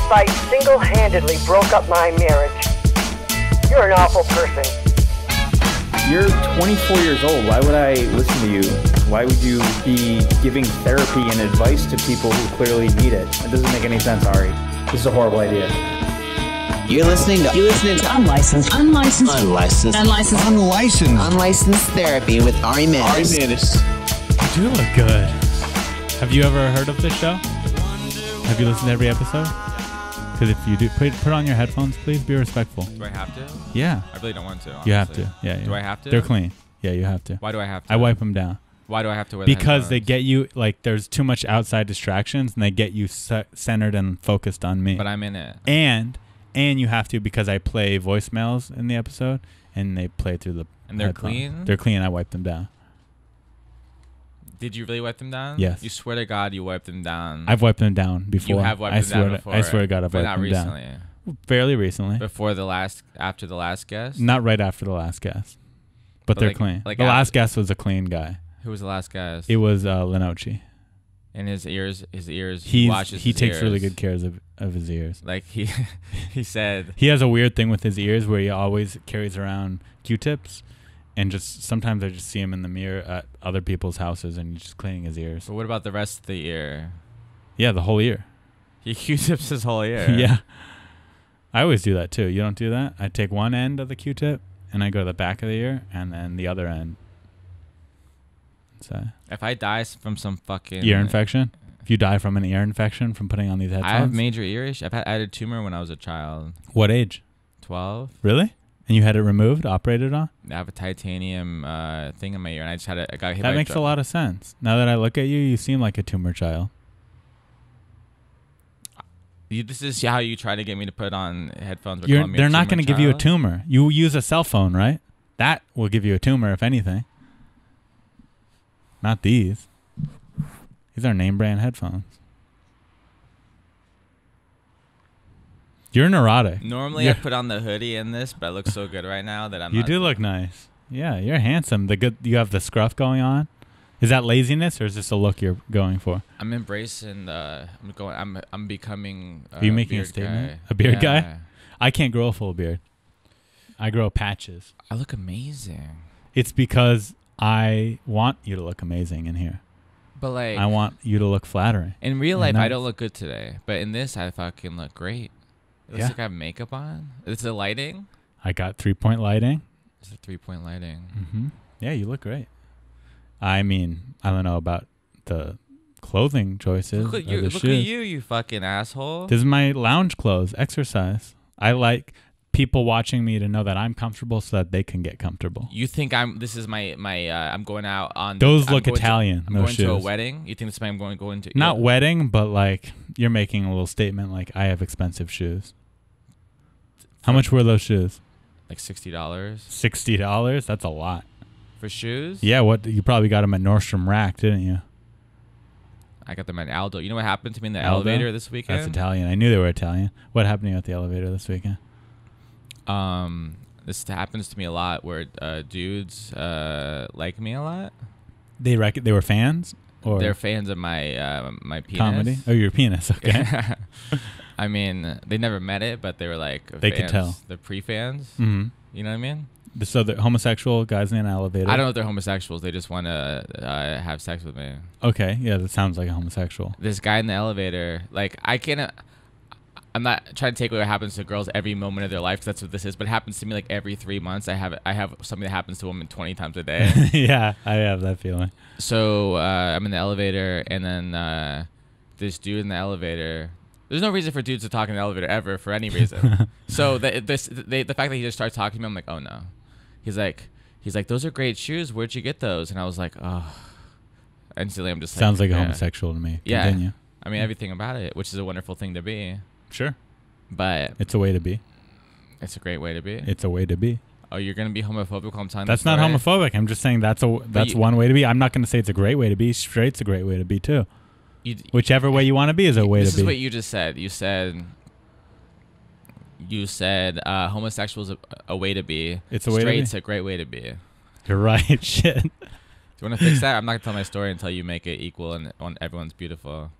fight single-handedly broke up my marriage. You're an awful person. You're 24 years old. Why would I listen to you? Why would you be giving therapy and advice to people who clearly need it? It doesn't make any sense, Ari. This is a horrible idea. You're listening to unlicensed therapy with Ari Manis. You do look good. Have you ever heard of this show? Have you listened to every episode? Because if you do, put on your headphones, please be respectful. Do I have to? Yeah. I really don't want to, honestly. You have to. Yeah. Do I have to? They're clean. Yeah, you have to. Why do I have to? I wipe them down. Why do I have to wear Because the they get you, like, there's too much outside distractions, and they get you centered and focused on me. But I'm in it. And you have to, because I play voicemails in the episode, and they play through the And they're headphones. clean? They're clean. I wipe them down. Did you really wipe them down? Yes. You swear to God you wiped them down. I've wiped them down before. You have wiped them down before. I swear to God, I've but wiped not them recently. down. Fairly recently. After the last guest? Not right after the last guest. But they're like, clean. Like the last guest was a clean guy. Who was the last guest? It was Lenoci. And his ears, he takes really good care of his ears. Like he said. He has a weird thing with his ears where he always carries around Q-tips. And just sometimes I just see him in the mirror at other people's houses and he's just cleaning his ears. But what about the rest of the ear? Yeah, the whole ear. He Q-tips his whole ear. Yeah. I always do that too. You don't do that? I take one end of the Q-tip and I go to the back of the ear and then the other end. So if I die from some fucking ear infection, if you die from an ear infection from putting on these headphones. I have major ear issues. I had a tumor when I was a child. What age? 12. Really? And you had it removed, operated on? I have a titanium thing in my ear, and I just I got hit. That makes a lot of sense. Now that I look at you, you seem like a tumor child. This is how you try to get me to put on headphones. They're not going to give you a tumor. You use a cell phone, right? That will give you a tumor, if anything. Not these. These are name brand headphones. You're neurotic. Normally I put on the hoodie in this, but I look so good right now that I'm You do look nice. Yeah, you're handsome. You have the scruff going on. Is that laziness or is this a look you're going for? I'm embracing I'm becoming Are you making a statement? Guy. A beard guy? I can't grow a full beard. I grow patches. I look amazing. It's because I want you to look amazing in here. But like I want you to look flattering. In real life I don't look good today, but in this I fucking look great. It looks like I have makeup on. Is it lighting? I got 3-point lighting. It's a 3-point lighting. Mm-hmm. Yeah, you look great. I mean, I don't know about the clothing choices. Look at you, you fucking asshole. This is my lounge clothes, exercise. I like people watching me to know that I'm comfortable so that they can get comfortable. You think I'm going out on... Those look Italian. I'm going to a wedding? You think this is I'm going to... Not wedding, but like you're making a little statement like I have expensive shoes. How much were those shoes? Like $60. $60? That's a lot. For shoes? Yeah, you probably got them at Nordstrom Rack, didn't you? I got them at Aldo. You know what happened to me in the elevator this weekend? That's Italian. I knew they were Italian. What happened to you at the elevator this weekend? This happens to me a lot where dudes like me a lot. They were fans? Or they're fans of my my penis. Comedy? Oh, your penis, okay. I mean, they never met it, but they were like they fans. could tell. They're pre-fans. Mm-hmm. You know what I mean? So the homosexual guys in an elevator? I don't know if they're homosexuals. They just want to have sex with me. Okay, yeah, that sounds like a homosexual. This guy in the elevator, like I'm not trying to take away what happens to girls every moment of their life, because that's what this is, but it happens to me like every 3 months. I have something that happens to women 20 times a day. Yeah, I have that feeling. So I'm in the elevator, and then this dude in the elevator... There's no reason for dudes to talk in the elevator ever for any reason. So the fact that he just starts talking to me, I'm like, oh no. He's like, those are great shoes. Where'd you get those? And I was like, oh. Instantly, I'm just like, sounds like a homosexual to me. Yeah. Continue. I mean, everything about it, which is a wonderful thing to be. Sure. But it's a way to be. It's a great way to be. It's a way to be. Oh, you're gonna be homophobic while I'm telling That's not homophobic. I'm just saying that's one way to be. I'm not gonna say it's a great way to be. Straight's a great way to be too. Whichever way you want to be is a way to be. This is what you just said. You said homosexual is a way to be. It's a way to be. Straight's a great way to be. You're right. Shit. Do you want to fix that? I'm not gonna tell my story until you make it equal and everyone's beautiful.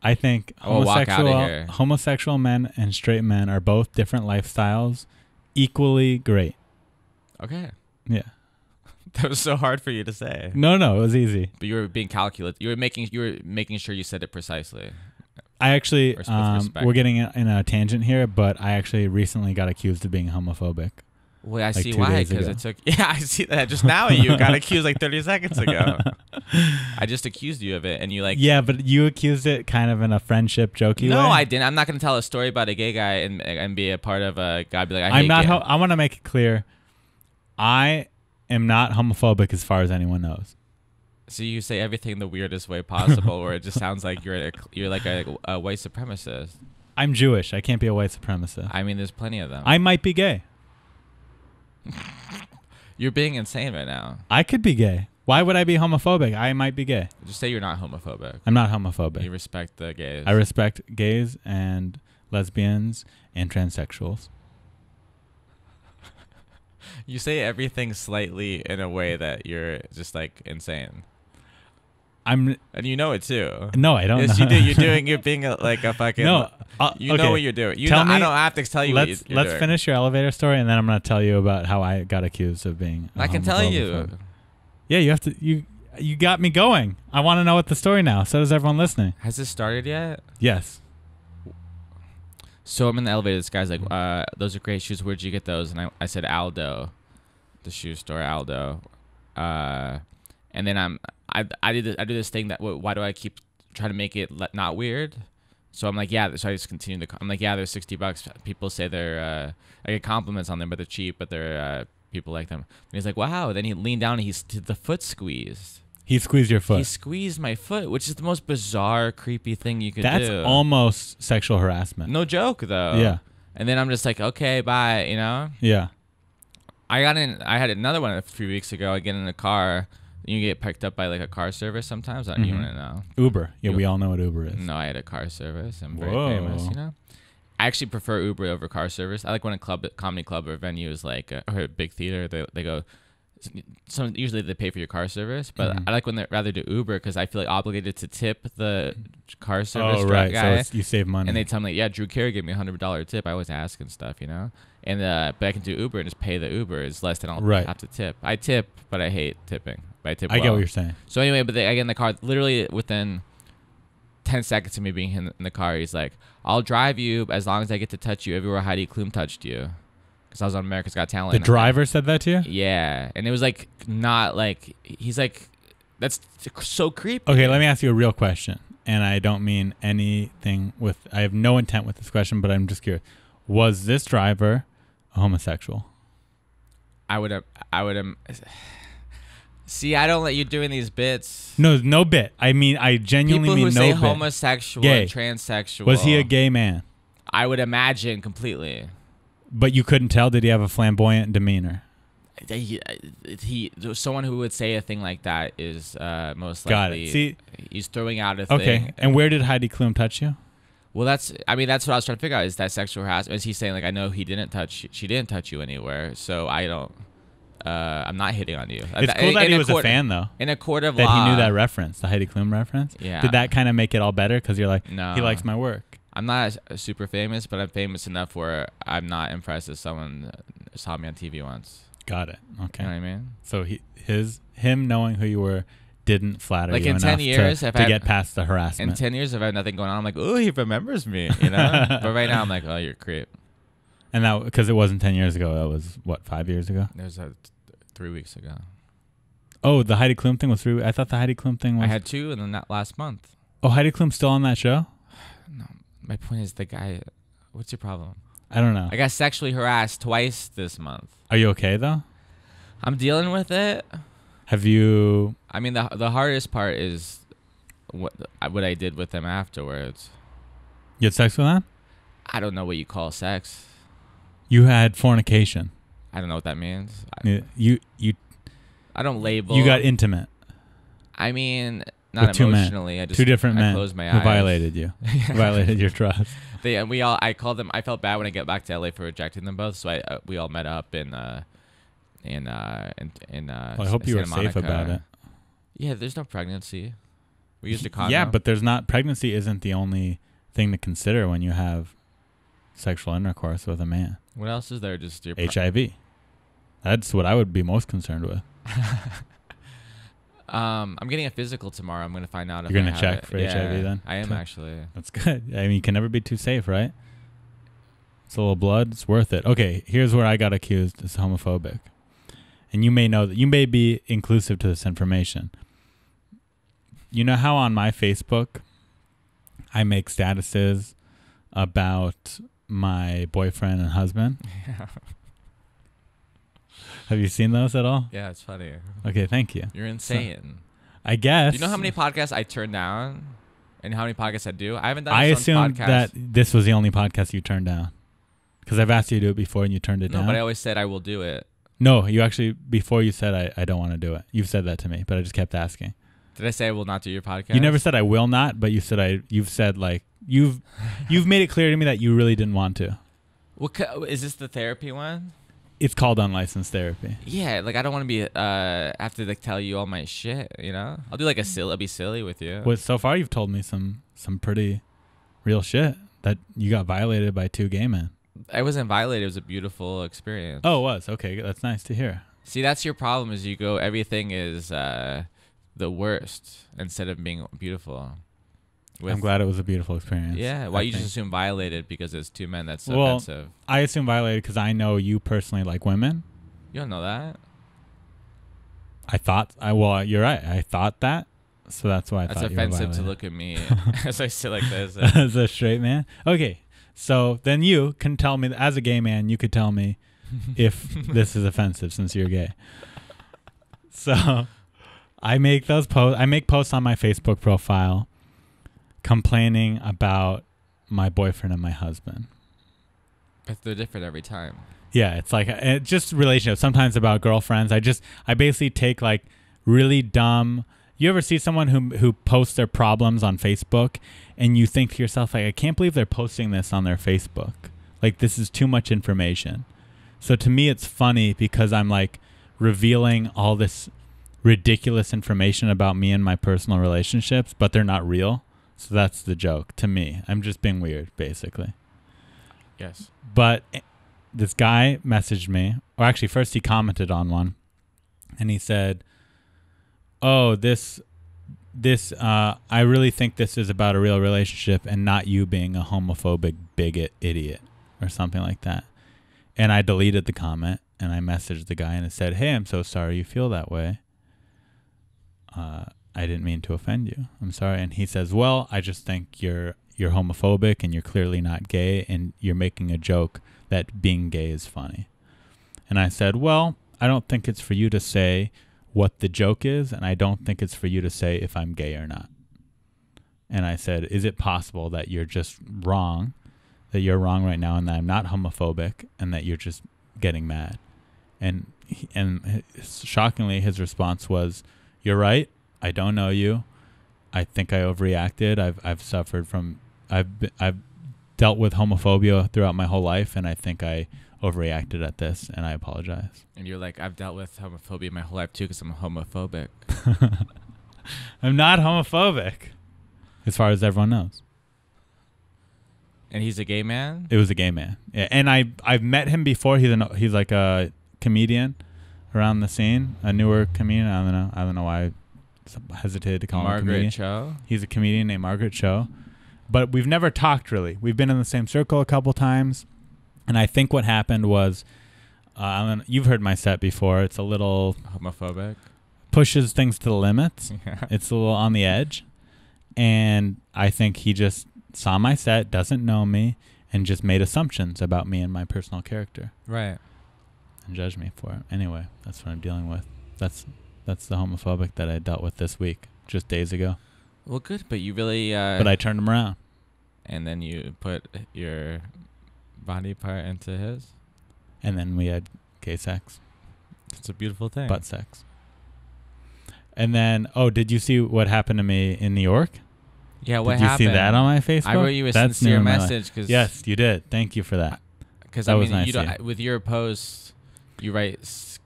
I think Oh, walk outta here. homosexual men and straight men are both different lifestyles, equally great. Okay. Yeah. That was so hard for you to say. No, it was easy. But you were being calculated. You were making sure you said it precisely. I actually, With respect. we're getting in a tangent here, but I actually recently got accused of being homophobic. Well, I Like see 2 why, days because ago. it took. Yeah, I see that. Just now, you got accused like 30 seconds ago. I just accused you of it, and you like. Yeah, but you accused it kind of in a friendship, jokey way. No, I didn't. I'm not going to tell a story about a gay guy and be a part of a guy. Be like, I'm not. I want to make it clear. I am not homophobic as far as anyone knows. So you say everything the weirdest way possible, where it just sounds like you're like a white supremacist. I'm Jewish. I can't be a white supremacist. I mean, there's plenty of them. I might be gay. You're being insane right now. I could be gay. Why would I be homophobic? I might be gay. Just say you're not homophobic. I'm not homophobic. You respect the gays. I respect gays and lesbians and transsexuals. You say everything slightly in a way that you're just like insane. And you know it too. No, I don't. Yes, know. you do. You're being like a fucking. No, you okay. know what you're doing. You Tell know, I me- don't have to tell you what you're Let's doing. finish your elevator story, and then I'm going to tell you about how I got accused of being. I can tell you. Yeah, you have to. You got me going. I want to know what the story now. So does everyone listening. Has this started yet? Yes. So I'm in the elevator. This guy's like, "Those are great shoes. Where'd you get those?" And I said, "Aldo, the shoe store, Aldo." And then I do this thing that why do I keep trying to make it not weird? So I'm like, yeah. So I just continue I'm like, yeah, they're $60. People say they're I get compliments on them, but they're cheap. But they're people like them. And he's like, wow. Then he leaned down and he did the foot squeeze. He squeezed your foot. He squeezed my foot, which is the most bizarre, creepy thing you could do. That's almost sexual harassment. No joke though. Yeah. And then I'm just like, okay, bye. You know. Yeah. I had another one a few weeks ago. I get in a car. You get picked up by like a car service sometimes. I don't even want to know. Uber. Yeah, we all know what Uber is. No, I had a car service. I'm very Whoa. famous, you know. I actually prefer Uber over car service. I like when a comedy club or venue is like, or a big theater, they go, usually they pay for your car service, but I like when they rather do Uber because I feel like obligated to tip the car service right. guy. So you save money. And they tell me, like, yeah, Drew Carey gave me $100 tip. I always ask and stuff, you know. And but I can do Uber and just pay the Uber. It's less than I'll have to tip. I tip, but I hate tipping. But I tip. I get what you're saying. So anyway, but I get in the car. Literally within 10 seconds of me being in the car, he's like, "I'll drive you as long as I get to touch you everywhere Heidi Klum touched you." Because I was on America's Got Talent. The driver said that to you? Yeah, and it was like not like he's like, that's so creepy. Okay, let me ask you a real question. And I don't mean anything I have no intent with this question, but I'm just curious. Was this driver a homosexual? I would have. See, I don't let you doing these bits. No bit. I mean, I genuinely People mean who no say bit. homosexual Gay. and transsexual. Was he a gay man? I would imagine completely. But you couldn't tell? Did he have a flamboyant demeanor? He someone who would say a thing like that is most Got likely. it. See, he's throwing out a okay. thing. And where did Heidi Klum touch you? Well, that's what I was trying to figure out. Is that sexual harassment? Is he saying like, I know she didn't touch you anywhere, so I don't. I'm not hitting on you. It's cool that he was a fan, though. In a court of that law, he knew that reference, the Heidi Klum reference. Yeah. Did that kind of make it all better? Because you're like, No. he likes my work. I'm not super famous, but I'm famous enough where I'm not impressed if someone saw me on TV once. Got it. Okay. You know what I mean? So him knowing who you were didn't flatter Like you in enough 10 years, to if I- get past the harassment. In 10 years, if I have nothing going on, I'm like, oh, he remembers me, you know? But right now, I'm like, oh, you're a creep. And that because it wasn't 10 years ago. That was, what, 5 years ago? It was 3 weeks ago. Oh, the Heidi Klum thing was 3 I thought the Heidi Klum thing was... I had 2 and then that last month. Oh, Heidi Klum's still on that show? No, my point is the guy, what's your problem? I don't know. I got sexually harassed twice this month. Are you okay, though? I'm dealing with it. Have you... I mean, the hardest part is what I did with them afterwards. You had sex with them? I don't know what you call sex. You had fornication. I don't know what that means. You I don't label. You got intimate. I mean, not with 2 emotionally. men. I just 2 different men closed my who eyes. violated you. Violated your trust. I called them. I felt bad when I get back to LA for rejecting them both. So we all met up in well, I hope you were Santa safe Monica. about it. Yeah, there's no pregnancy. We used a condom. Yeah, but pregnancy isn't the only thing to consider when you have sexual intercourse with a man. What else is there? Just your HIV. That's what I would be most concerned with. I'm getting a physical tomorrow. I'm going to find out if You're I going to check it. for HIV then? I am actually. That's good. I mean, you can never be too safe, right? It's a little blood. It's worth it. Okay, here's where I got accused as homophobic. And you may know that you may be inclusive to this information. You know how on my Facebook I make statuses about my boyfriend and husband? Yeah. Have you seen those at all? Yeah, it's funny. Okay, thank you. You're insane. I guess. Do you know how many podcasts I turn down and how many podcasts I do? I haven't done I this assumed on podcast. that this was the only podcast you turned down. Because I've asked you to do it before and you turned it down. No, but I always said I will do it. No, you actually, before you said I don't want to do it. You've said that to me, but I just kept asking. Did I say I will not do your podcast? You never said I will not, but you've said like, you've made it clear to me that you really didn't want to. What is this the therapy one? It's called unlicensed therapy. Yeah, like I don't want to be have to like tell you all my shit, you know? I'll do like I'll be silly with you. Well, so far you've told me some pretty real shit that you got violated by 2 gay men. I wasn't violated. It was a beautiful experience. Oh, it was. Okay, that's nice to hear. See, that's your problem is you go, everything is the worst instead of being beautiful. I'm glad it was a beautiful experience. Yeah, why you just assume violated because it's 2 men? That's offensive. I assume violated because I know you personally like women. You don't know that? You're right. I thought that. So that's why I thought you were offensive violated. to look at me as I sit like this. As a straight man? Okay. So then you can tell me, as a gay man, you could tell me if this is offensive since you're gay. So I make those posts. I make posts on my Facebook profile complaining about my boyfriend and my husband. But they're different every time. Yeah, it's like just relationships. Sometimes about girlfriends. I basically take like really dumb. You ever see someone who posts their problems on Facebook and you think to yourself, like, I can't believe they're posting this on their Facebook. Like, this is too much information. So to me, it's funny because I'm like revealing all this ridiculous information about me and my personal relationships, but they're not real. So that's the joke to me. I'm just being weird, basically. Yes. But this guy messaged me, or actually first he commented on one and he said, oh, I really think this is about a real relationship and not you being a homophobic bigot idiot or something like that. And I deleted the comment and I messaged the guy and it said, hey, I'm so sorry you feel that way. I didn't mean to offend you. I'm sorry. And he says, well, I just think you're homophobic and you're clearly not gay and you're making a joke that being gay is funny. And I said, well, I don't think it's for you to say what the joke is, and I don't think it's for you to say if I'm gay or not. And I said, is it possible that you're just wrong, that you're wrong right now and that I'm not homophobic and that you're just getting mad? And shockingly, his response was, you're right. I don't know you. I think I overreacted. I've dealt with homophobia throughout my whole life, and I think I overreacted at this, and I apologize. And you're like, I've dealt with homophobia my whole life too because I'm homophobic. I'm not homophobic, as far as everyone knows. And he's a gay man? It was a gay man. Yeah, and I've met him before. He's like a comedian around the scene, a newer comedian. I don't know why I hesitated to call him a comedian. Margaret Cho? He's a comedian named Margaret Cho. But we've never talked really. We've been in the same circle a couple times. And I think what happened was, you've heard my set before. It's a little homophobic. Pushes things to the limits. Yeah. It's a little on the edge. And I think he just saw my set, doesn't know me, and just made assumptions about me and my personal character. Right. And judged me for it. Anyway, that's what I'm dealing with. That's the homophobic that I dealt with this week, just days ago. Well, good, but you really... but I turned him around. And then you put your body part into his? And then we had gay sex. It's a beautiful thing. Butt sex. And then, did you see what happened to me in New York? Yeah, what happened? Did you see that on my Facebook? I wrote you a sincere message. Yes, you did. Thank you for that. Because, I mean, nice with your posts, you write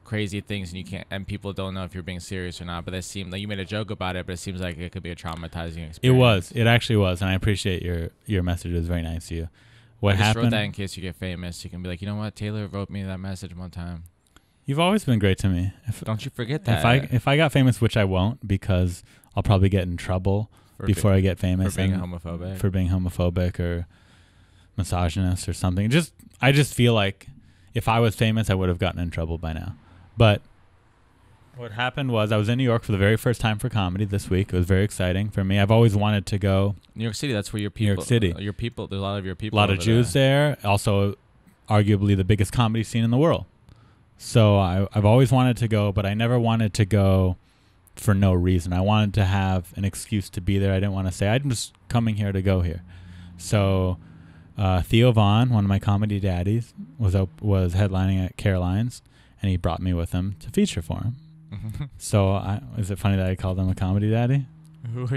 crazy things and you can't, and people don't know if you're being serious or not. But it seemed like you made a joke about it, but it seems like it could be a traumatizing experience. It was. It actually was, and I appreciate your message. It was very nice of you. What I just happened? wrote that in case you get famous. You can be like, you know what? Taylor wrote me that message one time. You've always been great to me. Don't you forget that. If I got famous, which I won't, because I'll probably get in trouble before I get famous for being homophobic. For being homophobic or misogynist or something. I just feel like if I was famous, I would have gotten in trouble by now. But what happened was I was in New York for the very first time for comedy this week. It was very exciting for me. I've always wanted to go. New York City, that's where your people. New York City. Your people, there's a lot of your people. A lot of Jews there. Also, arguably the biggest comedy scene in the world. So I've always wanted to go, but I never wanted to go for no reason. I wanted to have an excuse to be there. I didn't want to say, I'm just coming here to go here. So Theo Vaughn, one of my comedy daddies, was headlining at Caroline's, and he brought me with him to feature for him. So is it funny that I called him a comedy daddy? Who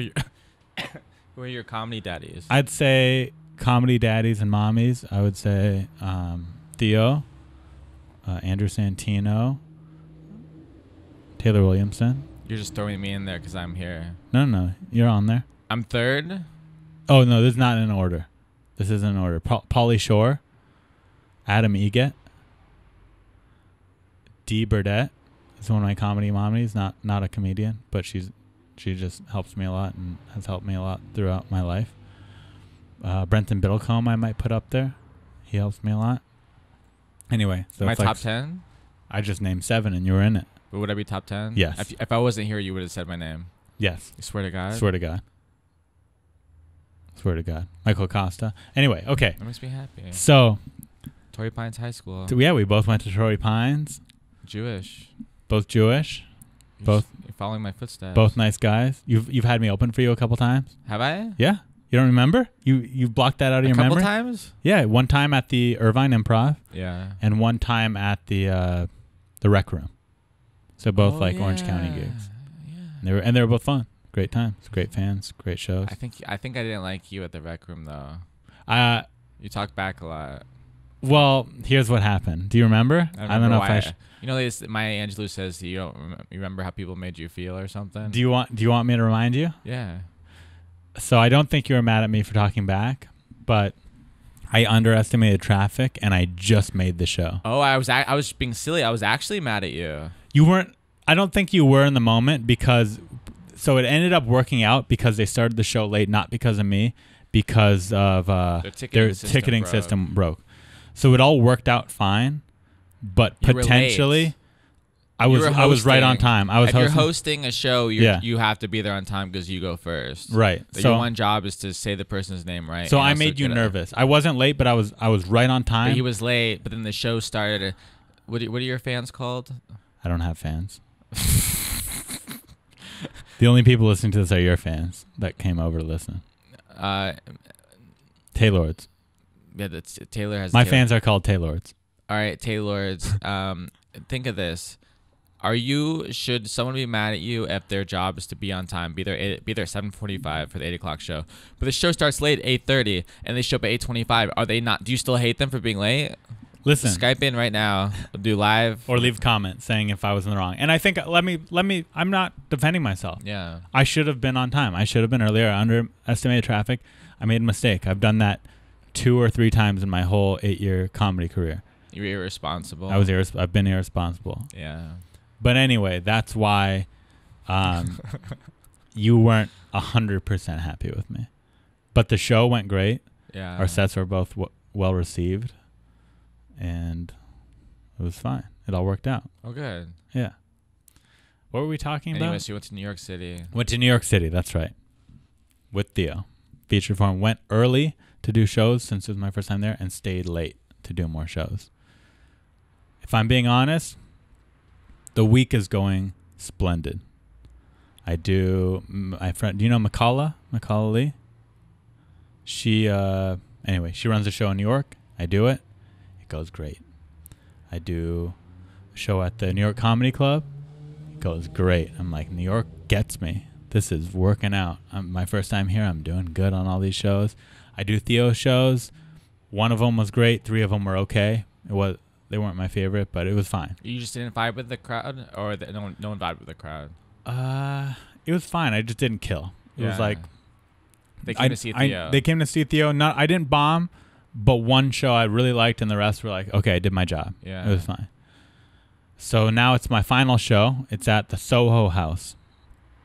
are your comedy daddies? I'd say comedy daddies and mommies. I would say Theo, Andrew Santino, Taylor Williamson. You're just throwing me in there because I'm here. No, you're on there. I'm third? Oh, no, this is not in order. This isn't in order. Pauly Shore, Adam Egget, Dee Burdett is one of my comedy mommies, not a comedian, but she just helps me a lot and has helped me a lot throughout my life. Brenton Biddlecombe I might put up there. He helps me a lot. Anyway. So my top 10? I just named 7 and you were in it. But would I be top 10? Yes. If I wasn't here, you would have said my name. Yes. You swear to God? Swear to God. Swear to God. Michael Costa. Anyway, okay. That makes me happy. So. Torrey Pines High School. Yeah, we both went to Torrey Pines. Jewish. Both Jewish. You're following my footsteps. Both nice guys. You've had me open for you a couple times. Have I? Yeah. You don't remember? You've blocked that out of your memory? A couple times? Yeah, one time at the Irvine Improv. Yeah. And one time at the Rec Room. So both Orange County gigs. Yeah. And they were both fun. Great times. Great fans. Great shows. I think I didn't like you at the Rec Room though. You talk back a lot. Well, here's what happened. Do you remember? I don't know if you know, Maya Angelou says you don't remember how people made you feel or something. Do you want me to remind you? Yeah. So I don't think you were mad at me for talking back, but I underestimated traffic and I just made the show. Oh, I was being silly. I was actually mad at you. You weren't. I don't think you were in the moment because. So it ended up working out because they started the show late, not because of me, because of their ticketing system broke. So it all worked out fine, but potentially I was right on time. If you're hosting a show, you have to be there on time because you go first. Right. So your one job is to say the person's name right. So I made you nervous. I wasn't late, but I was right on time. But he was late, but then the show started. What are your fans called? I don't have fans. The only people listening to this are your fans that came over to listen. Taylords. Yeah, Taylor has. My fans are called Taylords. All right, Taylords. Think of this: should someone be mad at you if their job is to be on time, be there 7:45 for the 8 o'clock show, but the show starts late 8:30 and they show up at 8:25? Are they not? Do you still hate them for being late? Listen, Skype in right now. We'll do live or leave comments saying if I was in the wrong. And I think let me. I'm not defending myself. Yeah, I should have been on time. I should have been earlier. I underestimated traffic. I made a mistake. I've done that 2 or 3 times in my whole 8-year comedy career. You're irresponsible. I've been irresponsible. Yeah. But anyway, that's why you weren't 100% happy with me. But the show went great. Yeah. Our sets were both well received. And it was fine. It all worked out. Oh, good. Yeah. What were we talking about? Anyways, you went to New York City. Went to New York City. That's right. With Theo. Featured for him. Went early to do shows since it was my first time there and stayed late to do more shows. If I'm being honest, the week is going splendid. My friend, do you know McCalla Lee? She runs a show in New York. I do it. It goes great. I do a show at the New York Comedy Club. It goes great. I'm like, New York gets me. This is working out. My first time here. I'm doing good on all these shows. I do Theo shows. One of them was great. 3 of them were okay. They weren't my favorite, but it was fine. You just didn't vibe with the crowd, or no one vibed with the crowd? It was fine. I just didn't kill. It was like they came to see Theo. They came to see Theo. No, I didn't bomb, but one show I really liked, and the rest were like, okay, I did my job. Yeah, it was fine. So now it's my final show. It's at the Soho House.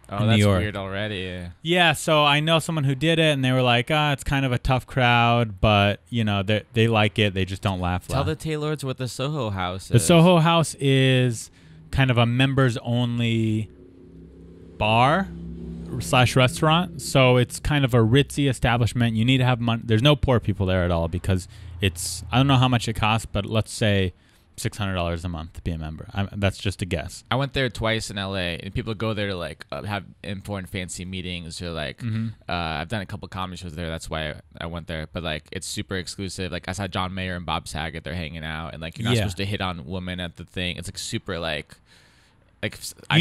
Oh, in that's New York. weird already. Yeah, so I know someone who did it, and they were like, it's kind of a tough crowd, but, they like it. They just don't laugh Tell loud. the Taylords what the Soho House is. The Soho House is kind of a members-only bar/restaurant. So it's kind of a ritzy establishment. You need to have money. There's no poor people there at all because I don't know how much it costs, but let's say $600 a month to be a member. That's just a guess. I went there twice in LA, and people go there to like have important fancy meetings or like I've done a couple comedy shows there. That's why I went there. But like it's super exclusive. Like I saw John Mayer and Bob Saget. They're hanging out, and like you're not supposed to hit on women at the thing. It's like super like you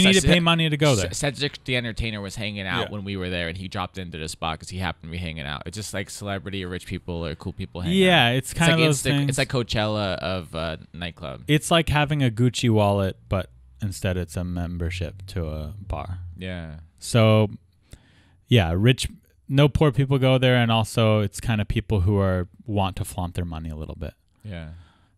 need to pay money to go there. Cedric the Entertainer was hanging out when we were there, and he dropped into the spot because he happened to be hanging out. It's just like celebrity or rich people or cool people hanging out. Yeah, it's kind of like those things. It's like Coachella of nightclub. It's like having a Gucci wallet, but instead it's a membership to a bar. Yeah. So, yeah, no poor people go there, and also it's kind of people who want to flaunt their money a little bit. Yeah.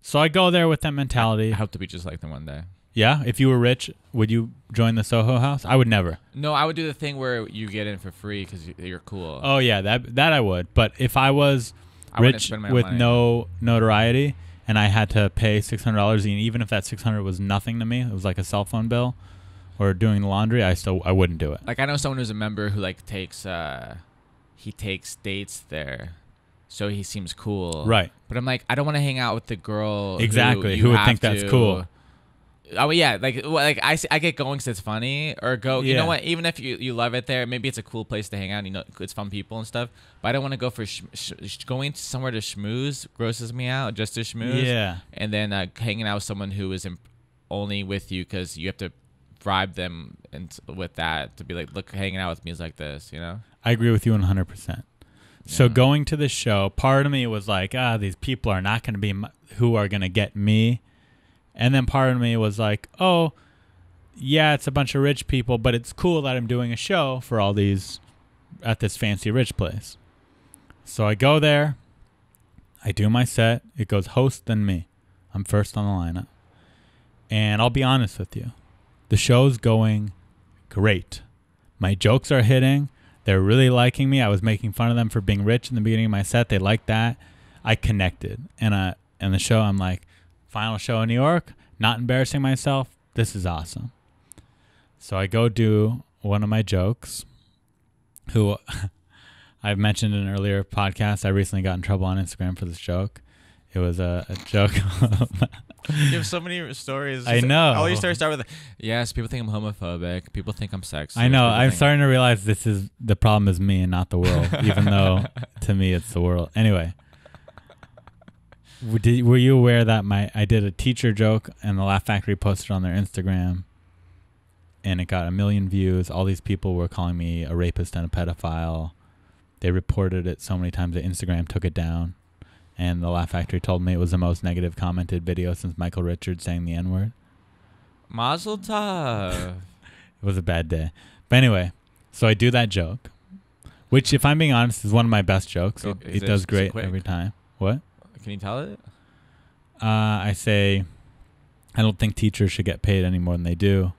So I go there with that mentality. I hope to be just like them one day. Yeah? If you were rich, would you join the Soho House? I would never. No, I would do the thing where you get in for free because you're cool. Oh, yeah, that I would. But if I was rich with no notoriety and I had to pay $600, and even if that $600 was nothing to me, it was like a cell phone bill or doing the laundry, I wouldn't do it. Like I know someone who's a member who like takes dates there. So he seems cool. Right. But I'm like, I don't want to hang out with the girl exactly who would think that's cool. Oh yeah, like I get going because it's funny, or go. You know what? Even if you love it there, maybe it's a cool place to hang out. It's fun people and stuff. But I don't want to go for going somewhere to schmooze. Grosses me out just to schmooze. Yeah. And then hanging out with someone who is only with you because you have to bribe them and with that to be like, look, hanging out with me is like this. I agree with you 100%. So going to this show, part of me was like, these people are not going to be who are going to get me. And then part of me was like, oh, yeah, it's a bunch of rich people, but it's cool that I'm doing a show for all these at this fancy rich place. So I go there. I do my set. It goes host, then me. I'm first on the lineup. And I'll be honest with you. The show's going great. My jokes are hitting. They're really liking me. I was making fun of them for being rich in the beginning of my set. They liked that. I connected. And the show, I'm like, final show in New York, not embarrassing myself. This is awesome. So I go do one of my jokes, who I've mentioned in an earlier podcast. I recently got in trouble on Instagram for this joke. It was a joke. You have so many stories. I know. All your stories start with, yes, people think I'm homophobic. People think I'm sexist. I know. I'm starting to realize the problem is me and not the world, even though to me it's the world. Anyway. Were you aware that I did a teacher joke and the Laugh Factory posted on their Instagram and it got 1 million views? All these people were calling me a rapist and a pedophile. They reported it so many times that Instagram took it down. And the Laugh Factory told me it was the most negative commented video since Michael Richards saying the N-word. Mazel tov. It was a bad day. But anyway, so I do that joke, which, if I'm being honest, is one of my best jokes. It does great every time. What? Can you tell it? I say, I don't think teachers should get paid any more than they do.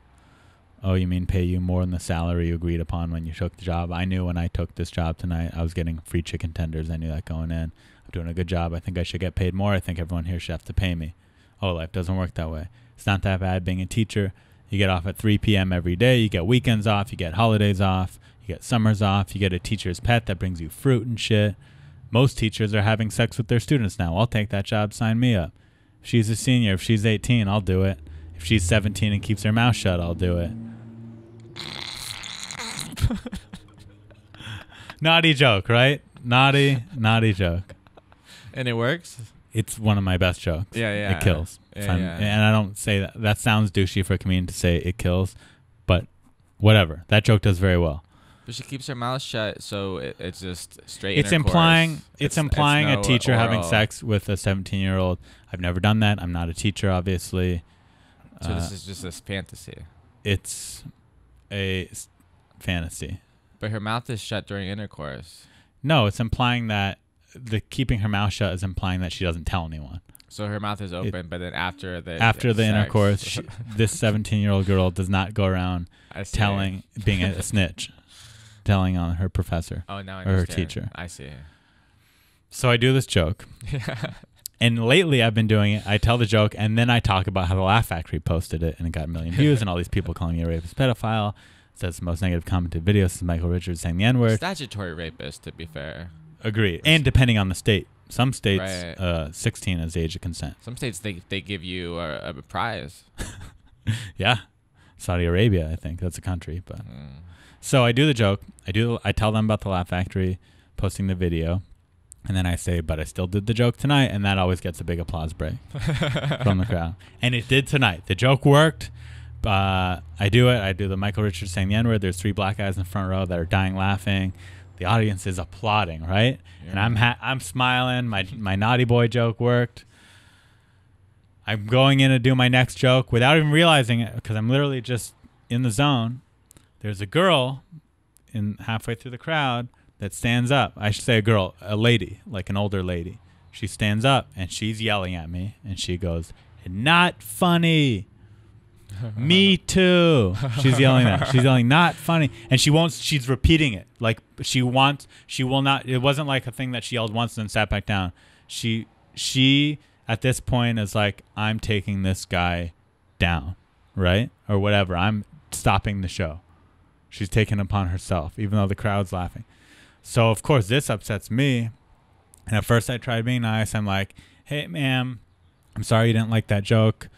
Oh, you mean pay you more than the salary you agreed upon when you took the job? I knew when I took this job tonight, I was getting free chicken tenders. I knew that going in. I'm doing a good job. I think I should get paid more. I think everyone here should have to pay me. Oh, life doesn't work that way. It's not that bad being a teacher. You get off at 3 p.m. every day. You get weekends off. You get holidays off. You get summers off. You get a teacher's pet that brings you fruit and shit. Most teachers are having sex with their students now. I'll take that job. Sign me up. If she's a senior, if she's 18, I'll do it. If she's 17 and keeps her mouth shut, I'll do it. Naughty joke, right? Naughty joke. And it works? It's one of my best jokes. Yeah. It kills. Yeah. And I don't say that. That sounds douchey for a comedian to say it kills. But whatever. That joke does very well. But she keeps her mouth shut, so it's just straight. It's intercourse. implying it's implying no a teacher having oral. sex with a 17-year-old. I've never done that. I'm not a teacher, obviously. So this is just this fantasy. It's a fantasy. But her mouth is shut during intercourse. No, it's implying that the keeping her mouth shut is implying that she doesn't tell anyone. So her mouth is open, but then after the After the sex, intercourse, this 17-year-old girl does not go around I see. being a snitch, telling on her professor Oh, now I or her understand. teacher. I see. So I do this joke. And lately I've been doing it. I tell the joke, and then I talk about how the Laugh Factory posted it, and it got 1 million views, and all these people calling me a rapist pedophile. Says the most negative commented video is Michael Richards saying the N-word. Statutory rapist, to be fair. Agreed. And depending on the state. Some states, Right. 16 is the age of consent. Some states, they give you a prize. Yeah. Saudi Arabia, I think. That's a country. But So I do the joke. I tell them about the Laugh Factory posting the video. And then I say, but I still did the joke tonight. And that always gets a big applause break from the crowd. And it did tonight. The joke worked. I do it. I do the Michael Richards saying the N-word. There's 3 black guys in the front row that are dying laughing. The audience is applauding, right? Yeah. And I'm smiling. My naughty boy joke worked. I'm going in to do my next joke without even realizing it because I'm literally just in the zone. There's a girl halfway through the crowd that stands up. I should say a lady, like an older lady. She stands up and she's yelling at me and she goes, "Not funny." Me too. She's yelling that. She's yelling, "Not funny." And she's repeating it. Like she will not. It wasn't like a thing that she yelled once and then sat back down. She at this point is like, "I'm taking this guy down," right? Or whatever. I'm stopping the show. She's taken upon herself, even though the crowd's laughing. So of course this upsets me. And at first I tried being nice. I'm like, "Hey ma'am, I'm sorry you didn't like that joke.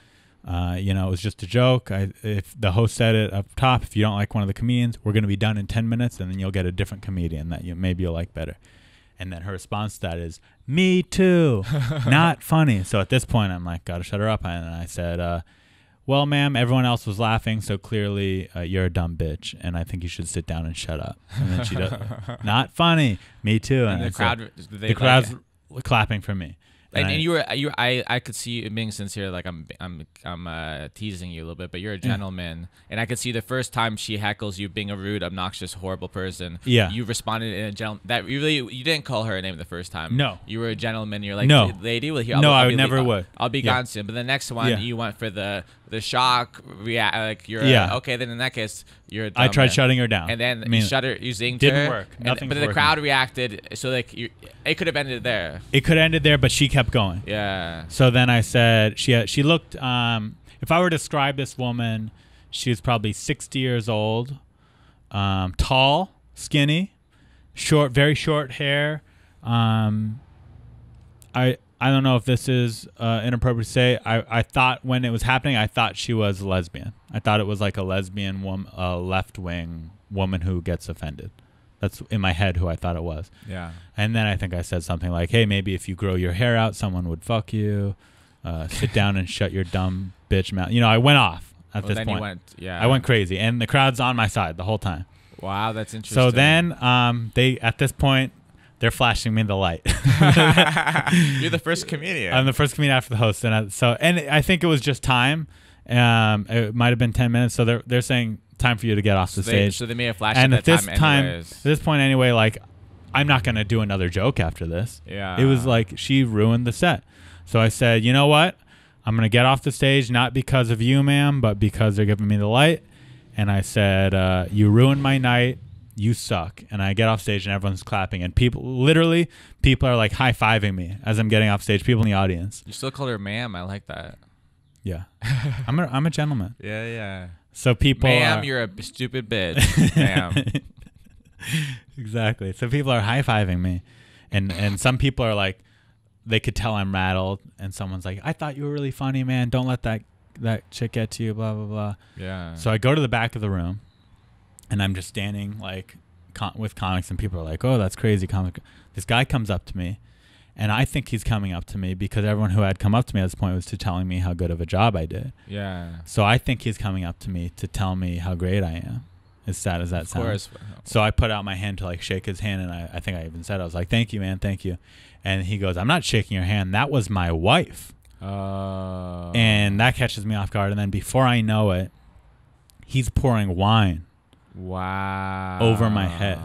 It was just a joke. If the host said it up top, if you don't like one of the comedians, we're going to be done in 10 minutes, and then you'll get a different comedian that maybe you'll like better." And then her response to that is, "Me too, not funny." So at this point, I'm like, gotta shut her up. And I said, "Well, ma'am, everyone else was laughing, so clearly you're a dumb bitch, and I think you should sit down and shut up." And then she does, "Not funny, me too." And the crowd's clapping for me. And I could see you being sincere, like I'm teasing you a little bit, but you're a gentleman, and I could see the first time she heckles you being a rude, obnoxious, horrible person. Yeah, you responded in a gentleman. That you didn't call her a name the first time. No, you were a gentleman. You're like, "No, lady, well, here, I never would. I'll be gone soon." But the next one, you went for the shock react. Like you're okay. Then in that case, you're. A dumb I tried man. shutting her down, and then you shut her. You zinged didn't her. Work. Nothing. But the crowd reacted. So like it could have ended there. It could have ended there, but she kept going. Yeah. So then I said she looked. If I were to describe this woman, she was probably 60 years old, tall, skinny, short, very short hair. I don't know if this is inappropriate to say. I thought when it was happening, I thought she was a lesbian. I thought it was like a lesbian woman, a left-wing woman who gets offended. That's in my head who I thought it was. Yeah. And then I think I said something like, "Hey, maybe if you grow your hair out, someone would fuck you. Sit down and shut your dumb bitch mouth." I went off at this point. I went crazy, and the crowd's on my side the whole time. Wow, that's interesting. So then at this point, they're flashing me the light. You're the first comedian. I'm the first comedian after the host, and I think it was just time. It might have been 10 minutes. So they're saying, "Time for you to get off the stage." So they may have flashed and at that time anyways. At this point anyway, like, I'm not going to do another joke after this. Yeah. It was like she ruined the set. So I said, "You know what? I'm going to get off the stage, not because of you, ma'am, but because they're giving me the light." And I said, "You ruined my night. You suck." And I get off stage and everyone's clapping. And people are like high-fiving me as I'm getting off stage, people in the audience. You still called her ma'am. I like that. Yeah. I'm a gentleman. Yeah. So people Ma'am, you're a stupid bitch. Ma'am. Exactly. So people are high-fiving me. And some people are like, they could tell I'm rattled. And someone's like, "I thought you were really funny, man. Don't let that chick get to you, blah, blah, blah." Yeah. So I go to the back of the room. And I'm just standing like with comics, and people are like, "Oh, that's crazy comic." This guy comes up to me, and I think he's coming up to me because everyone who had come up to me at this point was telling me how good of a job I did. Yeah. So I think he's coming up to me to tell me how great I am, as sad as that Of sounds. course. So I put out my hand to like shake his hand, and I think I even said, I was like, thank you, man, thank you. And he goes, I'm not shaking your hand. That was my wife. And that catches me off guard. And then before I know it, he's pouring wine over my head.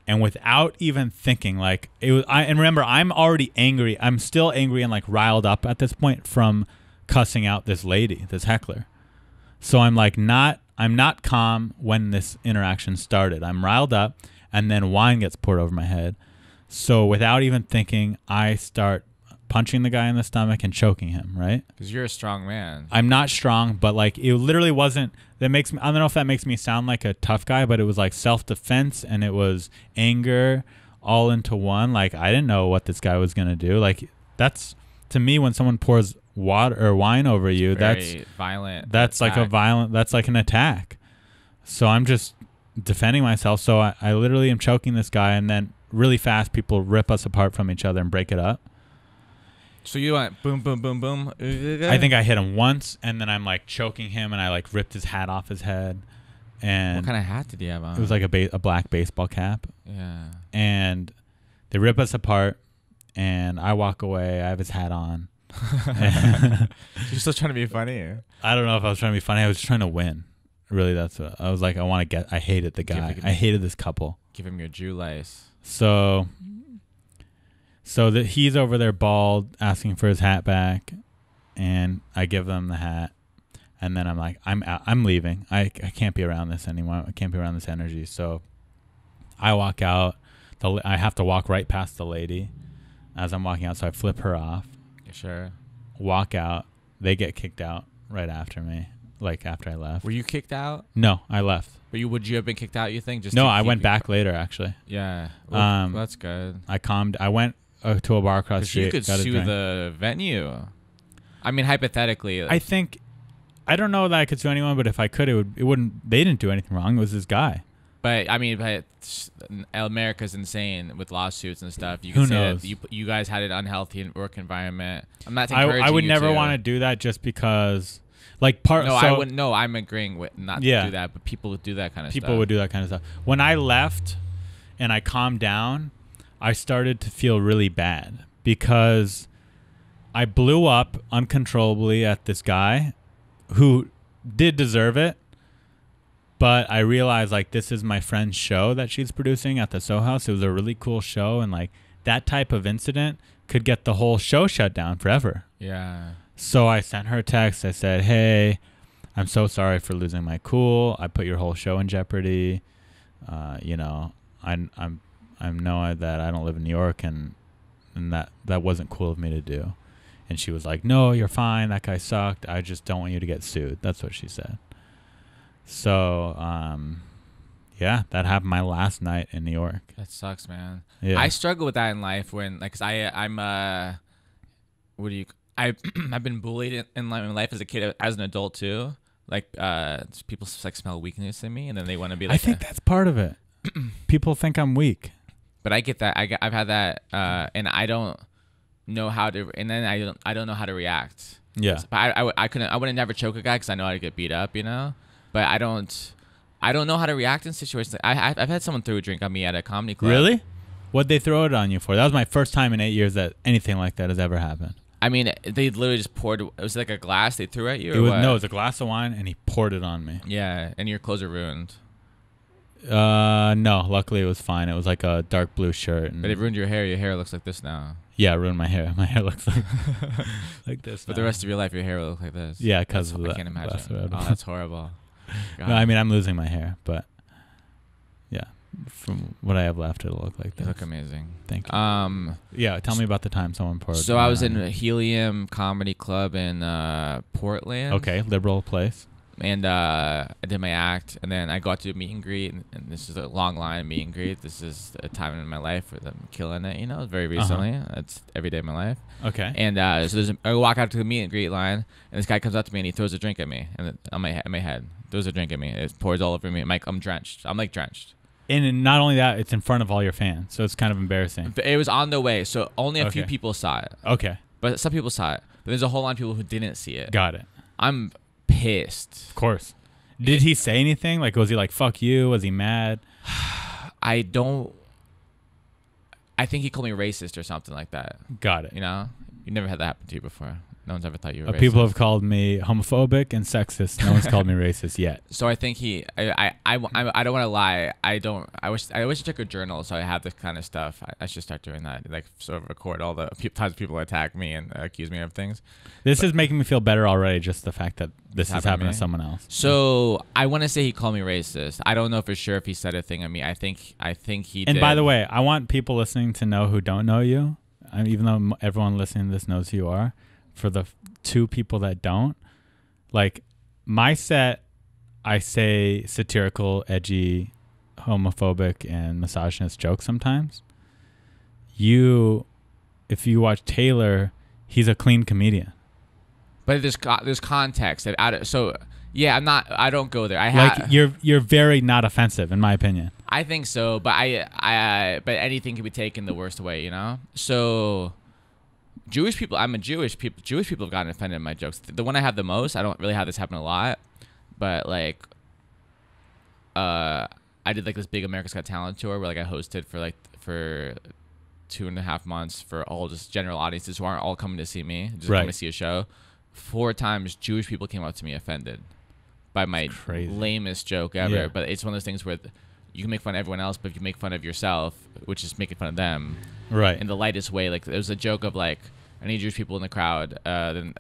And without even thinking, like it was, and remember, I'm already angry. I'm still angry and like riled up at this point from cussing out this lady, this heckler. So I'm like, I'm not calm when this interaction started. I'm riled up, and then wine gets poured over my head. So without even thinking, I start punching the guy in the stomach and choking him, right? Because you're a strong man. I'm not strong, but like it literally wasn't, that makes me, I don't know if that makes me sound like a tough guy, but it was like self-defense and it was anger all into one. Like I didn't know what this guy was going to do. Like that's, to me, when someone pours water or wine over you, Very violent. That's attack. That's like an attack. So I'm just defending myself. So I literally am choking this guy, and then really fast people rip us apart from each other and break it up. So you went boom, boom, boom, boom. I think I hit him once, and then I'm like choking him, and I like ripped his hat off his head. And what kind of hat did he have on? It was like a black baseball cap. Yeah. And they rip us apart, and I walk away. I have his hat on. You're still trying to be funny. I don't know if I was trying to be funny. I was trying to win. Really, that's what I was like. I want to get. I hated the guy. I hated this couple. Give him your Jew lice. So that he's over there bald, asking for his hat back, and I give them the hat, and then I'm like, I'm out. I'm leaving. I can't be around this anymore. I can't be around this energy. So I walk out. I have to walk right past the lady as I'm walking out. So I flip her off. Sure. Walk out. They get kicked out right after me. Like after I left. Were you kicked out? No, I left. But would you have been kicked out? You think? Just no, I went back later actually. Yeah. Well, that's good. I went to a bar across the street. You could sue the venue. I mean, hypothetically. I think, I don't know that I could sue anyone, but if I could, it wouldn't. They didn't do anything wrong. It was this guy. But I mean, America's insane with lawsuits and stuff. You Who can say knows? that you guys had an unhealthy work environment. I'm not encouraging I would you never to. want to do that just because, like part. No, so, I wouldn't. No, I'm agreeing with not to do that. But people would do that kind of stuff. People would do that kind of stuff. When I left, and I calmed down, I started to feel really bad because I blew up uncontrollably at this guy who did deserve it. But I realized, like, this is my friend's show that she's producing at the Soho House. It was a really cool show. And, like, that type of incident could get the whole show shut down forever. Yeah. So I sent her a text. I said, hey, I'm so sorry for losing my cool. I put your whole show in jeopardy. You know, I know that I don't live in New York, and that wasn't cool of me to do. And she was like, no, you're fine. That guy sucked. I just don't want you to get sued. That's what she said. So, yeah, that happened my last night in New York. That sucks, man. Yeah. I struggle with that in life when, like, cause I've been bullied in life as a kid, as an adult too. Like, people like smell weakness in me, and then they want to be like. I think that's part of it. People think I'm weak. But I get that. I've had that, and I don't know how to. And then I don't know how to react. Yeah. But I wouldn't never choke a guy because I know I'd get beat up, you know. But I don't know how to react in situations. I've had someone throw a drink on me at a comedy club. Really? What'd they throw it on you for? That was my first time in 8 years that anything like that has ever happened. I mean, they literally just poured. It was like a glass they threw at you. It was a glass of wine, and he poured it on me. Yeah, and your clothes are ruined. No, luckily it was fine. It was like a dark blue shirt. And But it ruined your hair. Your hair looks like this now. yeah, it ruined my hair. My hair looks like like this. For the rest of your life, your hair will look like this. Yeah, because of that. I can't imagine. Oh, that's horrible. God. No, I mean, I'm losing my hair, but yeah, from what I have left, it'll look like You this. look amazing. Thank you. Yeah, tell me about the time someone poured. So I was in a Helium Comedy Club in Portland. Okay, liberal place. And I did my act, and then I got to a meet and greet, and this is a long line meet and greet. This is a time in my life where I'm killing it, you know, very recently. It's every day of my life. Okay. And so I walk out to the meet and greet line, and this guy comes up to me, and he throws a drink at me, and on my head. Throws a drink at me. It pours all over me. I'm drenched. I'm like drenched. And not only that, it's in front of all your fans, so it's kind of embarrassing. But it was on the way, so only a few people saw it. Okay. But some people saw it. But there's a whole lot of people who didn't see it. Got it. I'm pissed. Of course. Did he say anything? Like, was he like, fuck you? Was he mad? I think he called me racist or something like that. Got it. You know? You never had that happen to you before. No one's ever thought you were racist. People have called me homophobic and sexist. No one's called me racist yet. So I think I don't want to lie. I wish I took a journal so I have this kind of stuff. I should start doing that. Like sort of record all the times people attack me and accuse me of things. This is making me feel better already. Just the fact that this has happened to someone else. So I want to say he called me racist. I don't know for sure if he said a thing at me. I think he did. And by the way, I want people listening to know who don't know you. Even though everyone listening to this knows who you are. For the 2 people that don't, like my set, I say satirical, edgy, homophobic, and misogynist jokes sometimes. If you watch Taylor, he's a clean comedian. But there's context. So yeah, I don't go there. Like you're very not offensive in my opinion. I think so, but but anything can be taken the worst way, you know. So. Jewish people, Jewish people have gotten offended in my jokes. The one I have the most, I don't really have this happen a lot, but like, I did like this big America's Got Talent tour where like I hosted for 2.5 months for all just general audiences who aren't all coming to see me, just coming to see a show. 4 times Jewish people came up to me offended by my lamest joke ever. Yeah. But it's one of those things where you can make fun of everyone else, but if you make fun of yourself, which is making fun of them, right, in the lightest way. Like there was a joke of like any Jewish people in the crowd, then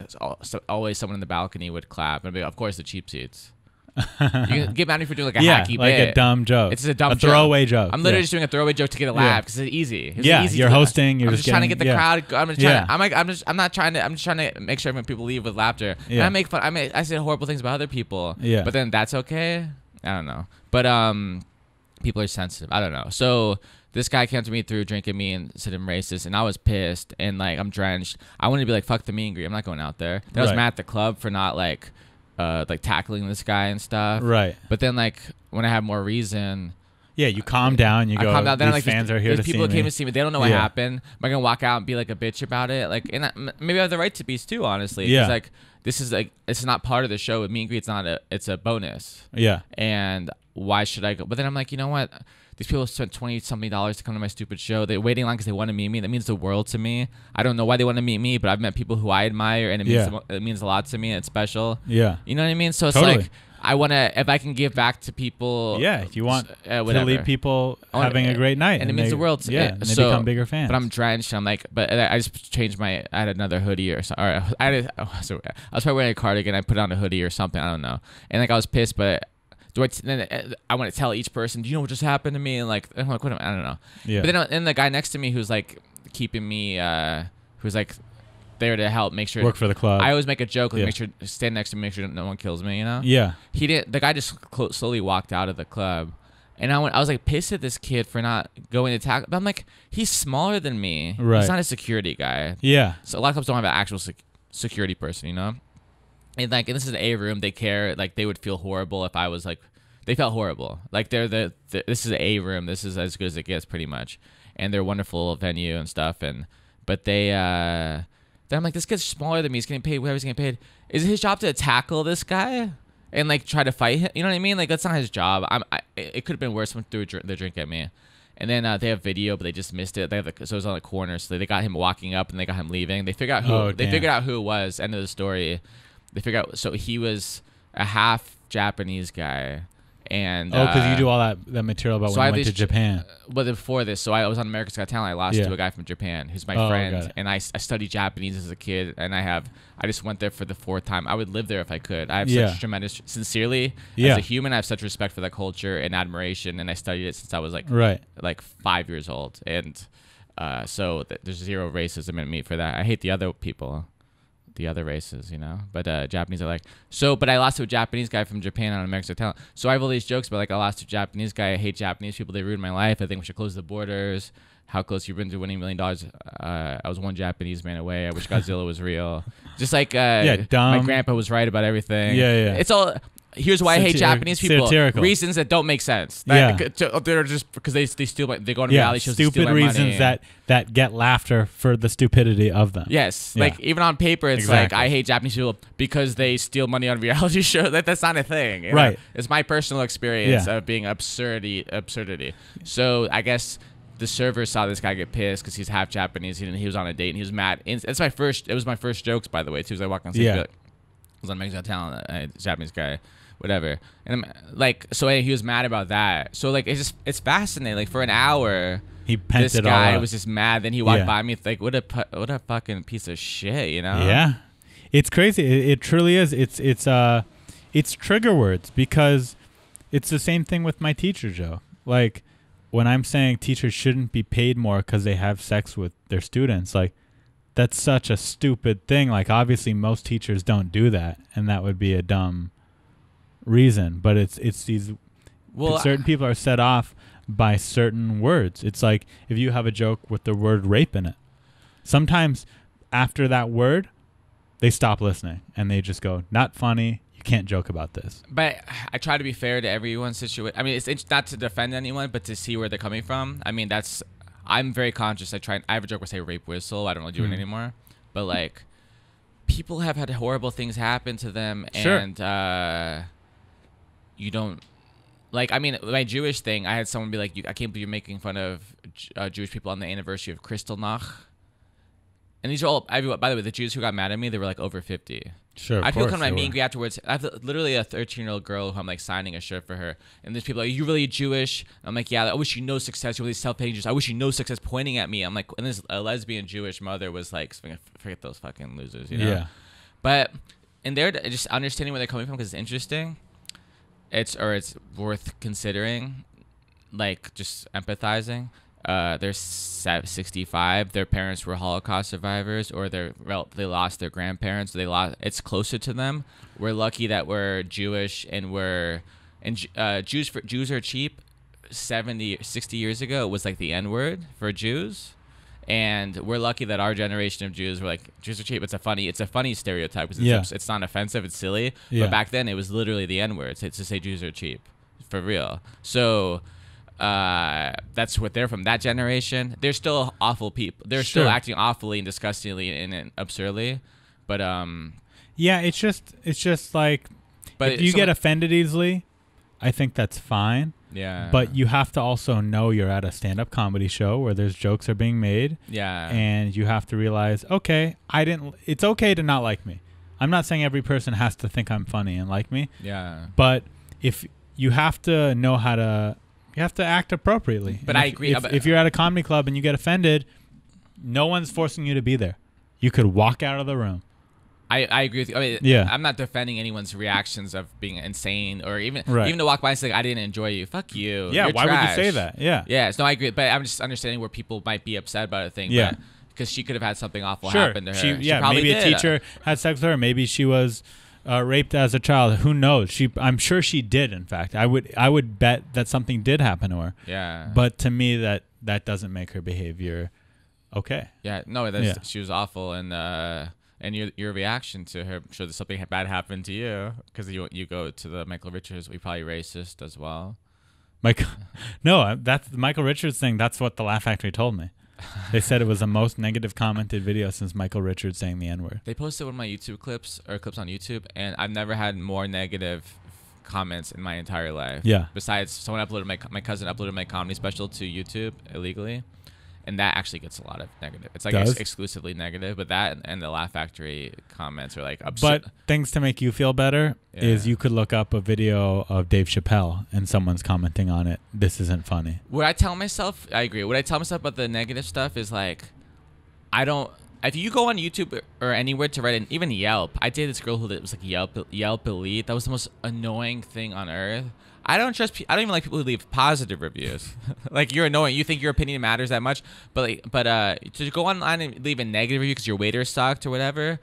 always someone in the balcony would clap, and be, of course the cheap seats. You can get mad if you're doing like a hacky like bit. A dumb joke. It's just a dumb throwaway joke. I'm literally just doing a throwaway joke to get a laugh because it's easy. It's easy you're hosting. You're I'm just trying to get the crowd. I'm just trying to make sure when people leave with laughter. Yeah. And I make fun. I say horrible things about other people. Yeah. But then that's okay. I don't know. But people are sensitive. I don't know. So this guy came to me through drinking me and said I'm racist, and I was pissed and like I'm drenched. I wanted to be like fuck the meet and greet. I'm not going out there. Then I was mad at the club for not like tackling this guy and stuff. Right. But then like when I have more reason. Yeah, you calm down. You go. Calm down. Then these fans are here to see me. People came to see me. They don't know what happened. Am I gonna walk out and be like a bitch about it? Like, and maybe I have the right to be too. Honestly, yeah. Like this is like it's not part of the show. With meet and greet, it's a bonus. Yeah. And why should I go? But then I'm like, you know what? These people spent $20-something to come to my stupid show. They're waiting long because they want to meet me. That means the world to me. I don't know why they want to meet me, but I've met people who I admire, and it means a lot to me. And it's special. Yeah. You know what I mean? So it's like I want to, if I can give back to people. Yeah, you want to leave people having a great night. And it means the world to me. And they become bigger fans. But I'm drenched. I'm like, but I just changed I had another hoodie or something. I was probably wearing a cardigan. I put on a hoodie or something. I don't know. And like I was pissed, but. I want to tell each person, do you know what just happened to me? And like, I'm like, what? I don't know. Yeah. But then the guy next to me who's like keeping me, who's like there to help make sure. Work for the club. I always make a joke, like make sure, stand next to me, make sure no one kills me, you know? Yeah. He didn't, the guy just slowly walked out of the club. And I was like pissed at this kid for not going to tackle. But I'm like, he's smaller than me. Right. He's not a security guy. Yeah. So a lot of clubs don't have an actual security person, you know? And like, and this is an A room. They care. Like, they would feel horrible if I was like, they felt horrible. Like this is an A room. This is as good as it gets, pretty much. And they're a wonderful venue and stuff. But then I'm like, this kid's smaller than me. He's getting paid whatever he's getting paid. Is it his job to tackle this guy and like try to fight him? You know what I mean? Like that's not his job. It could have been worse when they threw the drink at me. And then they have video, but they just missed it. So it was on the corner. So they got him walking up and they got him leaving. They figured out who. They figured out who it was. End of the story. They figured out, so he was a half Japanese guy, and because you do all that material about when you went to Japan. But before this, so I was on America's Got Talent. I lost to a guy from Japan who's my friend, and I studied Japanese as a kid, and I just went there for the 4th time. I would live there if I could. I have such tremendous, sincerely, as a human, I have such respect for that culture and admiration, and I studied it since I was like 5 years old, and so there's zero racism in me for that. I hate the other people. The other races, you know, but Japanese are like but I lost to a Japanese guy from Japan on America's Got Talent. So I have all these jokes about like I lost to a Japanese guy. I hate Japanese people. They ruined my life. I think we should close the borders. How close you've been to winning $1 million? I was one Japanese man away. I wish Godzilla was real. Just like dumb. My grandpa was right about everything. Yeah. It's all here's why I hate Japanese people. satirical. Reasons that don't make sense. Yeah. They're just because they steal. They go on Yeah, reality shows. They steal stupid my reasons money. that get laughter for the stupidity of them. Yes, Yeah. like even on paper, it's Exactly. like I hate Japanese people because they steal money on reality shows. That's not a thing, you know? Right. It's my personal experience Yeah. of being absurdity. So I guess the server saw this guy get pissed because he's half Japanese. He was on a date and he was mad. And it's my first. It was my first jokes, by the way, too. As I walk on stage, Yeah. like, I was on Meg's Got Talent, Japanese guy, whatever. And I'm like, so he was mad about that. So like, it's fascinating. Like for an hour. He pent This it all guy up. was just mad. Then he walked Yeah. by me like, what a fucking piece of shit, you know? Yeah, it's crazy. It truly is. It's trigger words because it's the same thing with my teacher, Joe. Like when I'm saying teachers shouldn't be paid more because they have sex with their students, like that's such a stupid thing. Like obviously most teachers don't do that, and that would be a dumb reason. But it's these certain people are set off by certain words. It's like if you have a joke with the word rape in it, sometimes after that word, they stop listening and they just go, not funny. You can't joke about this. But I try to be fair to everyone's situation. I mean, it's not to defend anyone, but to see where they're coming from. I mean, I'm very conscious. I have a joke where I say rape whistle. I don't really do it anymore. But like, people have had horrible things happen to them, Sure. and you don't. Like, I mean, my Jewish thing, I had someone be like, I can't believe you're making fun of Jewish people on the anniversary of Kristallnacht. And these are all, by the way, the Jews who got mad at me, they were like over 50. Sure. I feel kind of angry afterwards. I have literally a 13-year-old girl who I'm like signing a shirt for her. And there's people like, are you really Jewish? I'm like, yeah, I wish you no success. You're really self-hating. I wish you no success, pointing at me. I'm like, and this a lesbian Jewish mother was like, forget those fucking losers, you know? Yeah. But in there, just understanding where they're coming from because it's interesting. It's worth considering, like just empathizing. They're 65. Their parents were Holocaust survivors, or they lost their grandparents. It's closer to them. We're lucky that we're Jewish and Jews are cheap. 60 years ago, it was like the N-word for Jews. And we're lucky that our generation of Jews were like, Jews are cheap. It's a funny stereotype because it's not offensive. It's silly. Yeah. But back then it was literally the N-word to say Jews are cheap, for real. So that's what they're from. That generation, they're still awful people. They're still acting awfully and disgustingly and absurdly. But yeah, it's just like, but if you get offended easily, I think that's fine. Yeah. But you have to also know you're at a stand-up comedy show where there's jokes are being made. Yeah. And you have to realize, okay, it's okay to not like me. I'm not saying every person has to think I'm funny and like me. Yeah. But if you have to know you have to act appropriately. But And I agree. If you're at a comedy club and you get offended, no one's forcing you to be there. You could walk out of the room. I agree with you. I mean, Yeah. I'm not defending anyone's reactions of being insane or even Right. to walk by and say, like, I didn't enjoy you. Fuck you. Yeah, You're why would trash. you say that? Yeah. Yeah, so I agree. But I'm just understanding where people might be upset about a thing. Yeah. Because she could have had something awful Sure. happen to her. She Maybe did. a teacher had sex with her. Maybe she was raped as a child. Who knows? I'm sure she did. In fact, I would bet that something did happen to her. Yeah. But to me, that doesn't make her behavior okay. Yeah. No, she was awful, and your reaction to her, I'm sure that something bad happened to you because you go to the Michael Richards. We probably racist as well. No, that's the Michael Richards thing. That's what the Laugh Factory told me. They said it was the most negative commented video since Michael Richards saying the N-word. They posted one of my YouTube clips on YouTube, and I've never had more negative comments in my entire life. Yeah. Besides, someone uploaded my cousin uploaded my comedy special to YouTube illegally, and that actually gets a lot of negative. It's like exclusively negative, but that and the Laugh Factory comments are like absurd. But things to make you feel better is you could look up a video of Dave Chappelle and someone's commenting on it. This isn't funny. What I tell myself, I agree. What I tell myself about the negative stuff is like, if you go on YouTube or anywhere to write even Yelp, I dated this girl who was like Yelp Elite. That was the most annoying thing on earth. I don't even like people who leave positive reviews. Like, you're annoying. You think your opinion matters that much, but to go online and leave a negative review because your waiter sucked or whatever,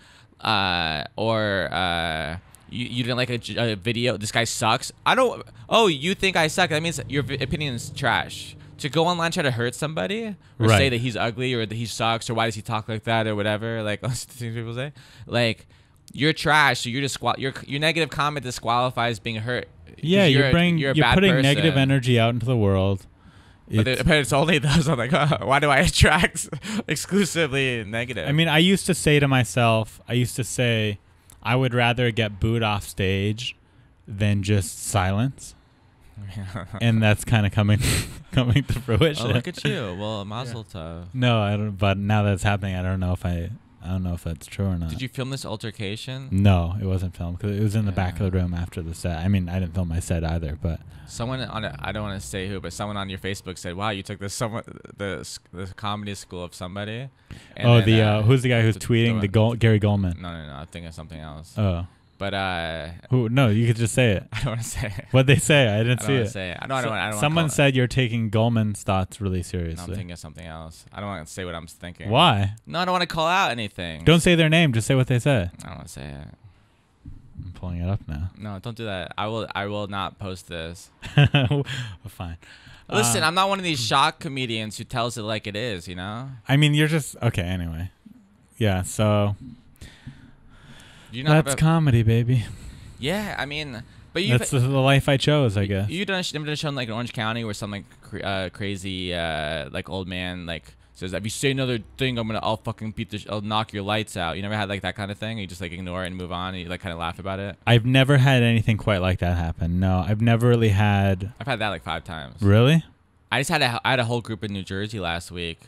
or you didn't like a video. This guy sucks. You think I suck? That means your opinion is trash. To go online and try to hurt somebody or say that he's ugly or that he sucks or why does he talk like that or whatever, like things people say, like, you're trash. So your negative comment disqualifies being hurt. Yeah, you're putting negative energy out into the world. But it's only those. I'm like, why do I attract exclusively negative? I mean, I used to say to myself, I would rather get booed off stage than just silence. And that's kind of coming to fruition. Oh, look at you. Well, mazel tov. No, I don't. But now that's happening, I don't know if that's true or not. Did you film this altercation? No, it wasn't filmed because it was in the back of the room after the set. I mean, I didn't film my set either, but someone I don't want to say who, but someone on your Facebook said, "Wow, you took the comedy school of somebody." And who's the guy who's tweeting Gary Goldman? No, I think of something else. Oh. But who? No, you could just say it. I don't want to say it. What'd they say? I didn't see it. Say it. I don't want. Someone said you're taking Goldman's thoughts really seriously. No, I'm thinking of something else. I don't want to say what I'm thinking. Why? No, I don't want to call out anything. Don't say their name. Just say what they said. I don't want to say it. I'm pulling it up now. No, don't do that. I will not post this. Well, fine. Listen, I'm not one of these shock comedians who tells it like it is. You know. I mean, you're just okay. Anyway. Yeah. So. That's comedy, baby. Yeah, I mean, but that's the life I chose, I guess. You done a show in like Orange County where some like crazy like old man like says, "If you say another thing, I'll fucking I'll knock your lights out." You never had like that kind of thing? You just like ignore it and move on, and you like kind of laugh about it. I've never had anything quite like that happen. No, I've never really had. I've had that like 5 times. Really? I had a whole group in New Jersey last week.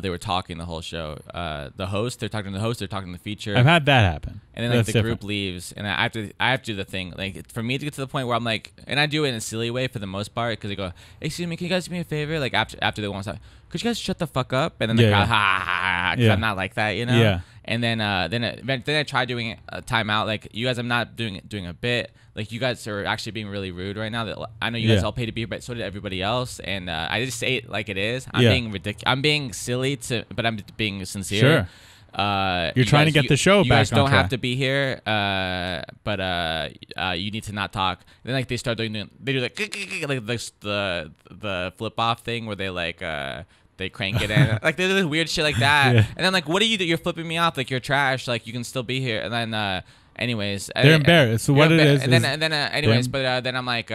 They were talking the whole show. They're talking to the host, they're talking to the feature. I've had that happen. And then like the group leaves, and I have to do the thing. Like for me to get to the point where I'm like, and I do it in a silly way for the most part, because they go, "Excuse me, can you guys do me a favor?" Like after they want to stop, could you guys shut the fuck up? And then the crowd, ha, because I'm not like that, you know. Yeah. And then I tried doing a timeout. Like, you guys, I'm not doing a bit. Like, you guys are actually being really rude right now. That I know you guys all pay to be here, but so did everybody else. And I just say it like it is. I'm being ridiculous. I'm being silly but I'm being sincere. Sure. You're trying to get the show back on track. You guys don't have to be here, but you need to not talk. Then like they start doing, they do like the flip off thing where they like they crank it in, like they do this weird shit like that. Yeah. And I'm like, what are you doing? You're flipping me off, like you're trash, like you can still be here. And then anyways, they're embarrassed. So what it is, and then anyways, but then I'm like,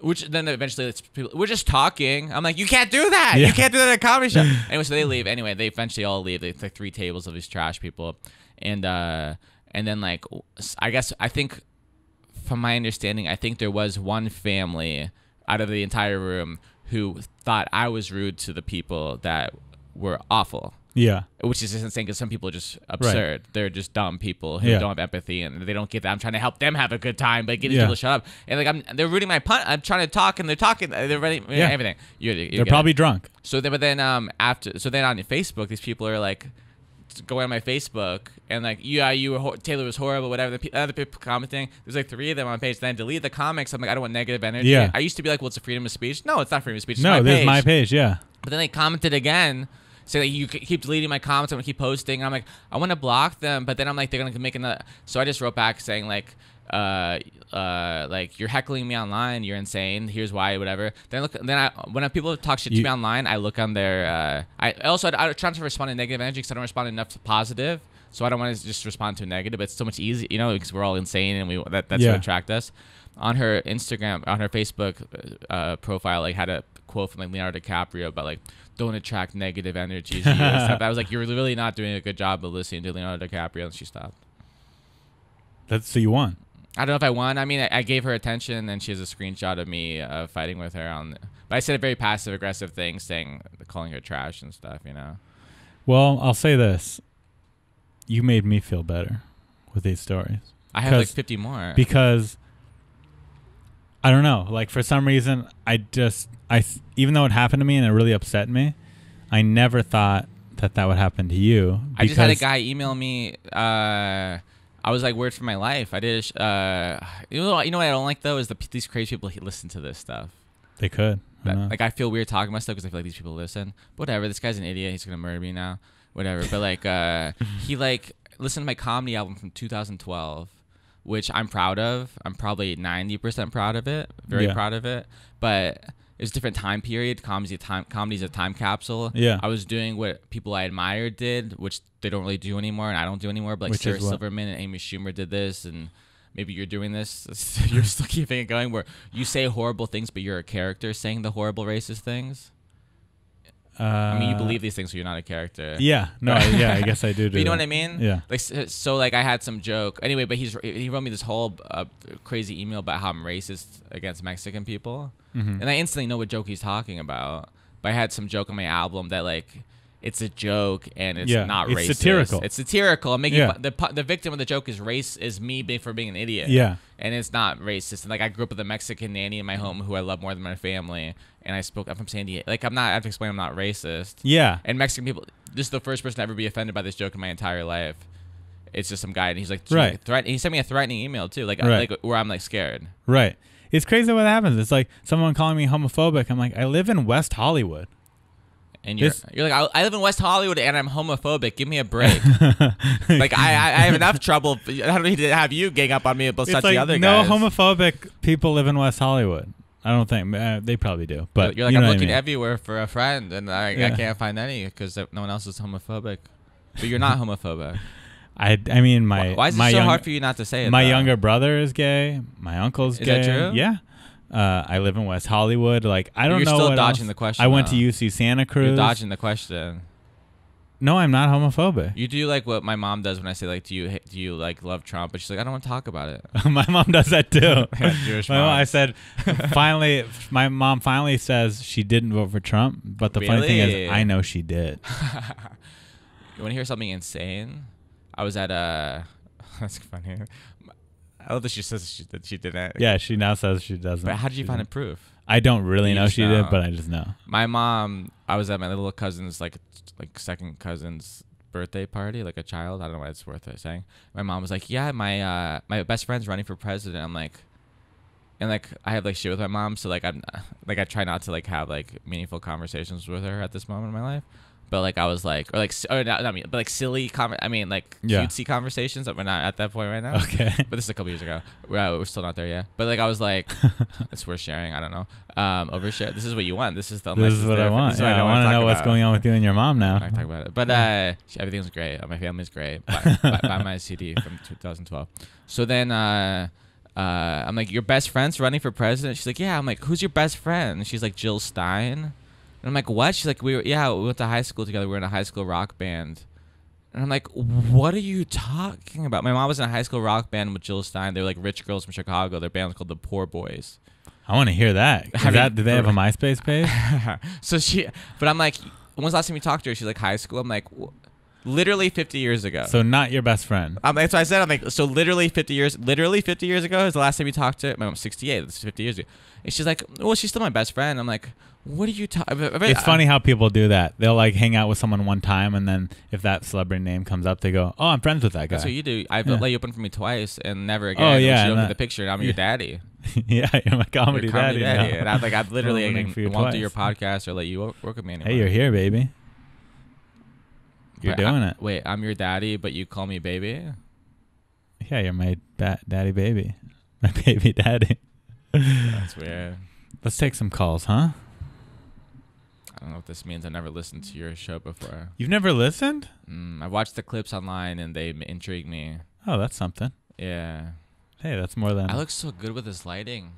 which then eventually it's people, we're just talking. I'm like, you can't do that. Yeah. You can't do that at a comedy show. Anyway, so they leave. Anyway, they eventually all leave. They like 3 tables of these trash people, and then like I think from my understanding, I think there was one family out of the entire room who thought I was rude to the people that were awful. Yeah. Which is just insane because some people are just absurd. Right. They're just dumb people who don't have empathy and they don't get that. I'm trying to help them have a good time, but get these people to shut up. And like they're reading my punt. I'm trying to talk and they're talking. They're ready. Everything. They're probably drunk. So then, then on Facebook, these people are like going on my Facebook and like, Taylor was horrible, whatever. The other people commenting. There's like 3 of them on page. Then I delete the comics. I'm like, I don't want negative energy. Yeah. I used to be like, well, it's a freedom of speech. No, it's not freedom of speech. It's there's my page. Yeah. But then they commented again. Say that you keep deleting my comments, I'm gonna keep posting. And I'm like, I want to block them, but then I'm like, they're gonna make another. So I just wrote back saying like you're heckling me online, you're insane. Here's why, whatever. When people talk shit to me online, I look on their. I try to respond to negative energy because I don't respond enough to positive. So I don't want to just respond to negative. It's so much easier, because we're all insane and that's what attract us. On her Instagram, on her Facebook profile, like had a quote from like Leonardo DiCaprio about like, don't attract negative energies. I was like, you're really not doing a good job of listening to Leonardo DiCaprio, and she stopped. So you won. I don't know if I won. I mean, I gave her attention, and she has a screenshot of me fighting with her but I said a very passive aggressive thing, calling her trash and stuff. Well, I'll say this: you made me feel better with these stories. I have like 50 more because. I don't know. Like, for some reason, even though it happened to me and it really upset me, I never thought that would happen to you. I just had a guy email me. I was like, words for my life. I did. You know what I don't like, though, is these crazy people listen to this stuff. They could. Like, I feel weird talking about stuff because I feel like these people listen. Whatever. This guy's an idiot. He's going to murder me now. Whatever. But, like, he, like, listened to my comedy album from 2012. Which I'm proud of. I'm probably 90% proud of it. Very proud of it. But it's a different time period. Comedy's a time capsule. Yeah. I was doing what people I admired did, which they don't really do anymore, and I don't do anymore. But like Which Sarah is what? Silverman and Amy Schumer did this, and maybe you're doing this. You're still keeping it going, where you say horrible things, but you're a character saying the horrible racist things. I mean, you believe these things, so you're not a character. Yeah. No. I guess I do. But you know what I mean? Yeah. Like, so like I had some joke anyway, but he wrote me this whole crazy email about how I'm racist against Mexican people, and I instantly know what joke he's talking about. But I had some joke on my album that like it's a joke and it's not it's racist. satirical. It's satirical. I'm making the victim of the joke is me for being an idiot. Yeah. And it's not racist. And like I grew up with a Mexican nanny in my home who I love more than my family. And I'm from San Diego. Like I have to explain I'm not racist. Yeah. And Mexican people, this is the first person to ever be offended by this joke in my entire life. It's just some guy, and he's like, right. He sent me a threatening email too, like where I'm like scared. Right. It's crazy what happens. It's like someone calling me homophobic. I'm like, I live in West Hollywood. And you're like, I live in West Hollywood and I'm homophobic. Give me a break. Like I have enough trouble. I don't need to have you gang up on me about such like, the other no guys. homophobic people live in West Hollywood. I don't think they probably do. But you're like, you know I'm what looking I mean? everywhere for a friend, and I can't find any because no one else is homophobic. But you're not homophobic. I mean why is it so hard for you not to say it? My though? younger brother is gay. My uncle's gay. Is that true? Yeah. I live in West Hollywood. Like I don't You're know. still what dodging else. the question. I went to though. UC Santa Cruz. You're dodging the question. No, I'm not homophobic. You do like what my mom does when I say like, do you like love Trump? But she's like, I don't want to talk about it. My mom does that too. Jewish My mom, mom. I said, finally, my mom finally says she didn't vote for Trump. But the funny thing Really? is, I know she did. You want to hear something insane? I was at a. That's funny. I love that she says that she didn't. Yeah, she now says she doesn't. But how did you She find didn't. it proof? I don't really You know just she know. did, but I just know. My mom. I was at my little cousin's like second cousin's birthday party, like a child. I don't know why it's worth it saying. My mom was like, "Yeah, my best friend's running for president." I'm like, and like I have like shit with my mom, so like I try not to like have like meaningful conversations with her at this moment in my life. But like I was like, not me, but like silly cutesy conversations that we're not at that point right now. Okay. But this is a couple years ago. We're still not there yet. But like I was like, it's worth sharing. I don't know. Overshare. This is what you want. This is This is what I want. Yeah, I want to know what's going on with you and your mom now. I'm not talking about it. But everything's great. My family's great. Buy my CD from 2012. So then I'm like, your best friend's running for president? She's like, yeah. I'm like, who's your best friend? And she's like, Jill Stein. And I'm like, what? She's like, we went to high school together. We were in a high school rock band. And I'm like, what are you talking about? My mom was in a high school rock band with Jill Stein. They were like rich girls from Chicago. Their band was called the Poor Boys. I want to hear that. Do they have a MySpace page? But I'm like, when's the last time you talked to her? She's like, high school. I'm like, literally 50 years ago. So not your best friend. That's what I said. I'm like, so literally 50 years ago is the last time you talked to her? My mom's 68. That's 50 years ago. And she's like, well, she's still my best friend. I'm like, what are you talking about? It's funny how people do that. They'll like hang out with someone one time, and then if that celebrity name comes up, they go, "Oh, I'm friends with that guy." That's what you do. I've let you open for me twice, and never again. Oh yeah, you opened the picture, and I'm your daddy. Yeah, you're my comedy daddy. Now. And I've literally won't do your twice. podcast or let you work with me anymore. Hey, you're here, baby. You're doing it. Wait, I'm your daddy, but you call me baby? Yeah, you're my daddy baby. My baby daddy. That's weird. Let's take some calls, huh? I don't know what this means. I never listened to your show before. You've never listened? I watched the clips online, and they intrigue me. Oh, that's something. Yeah. Hey, that's more than... I look so good with this lighting.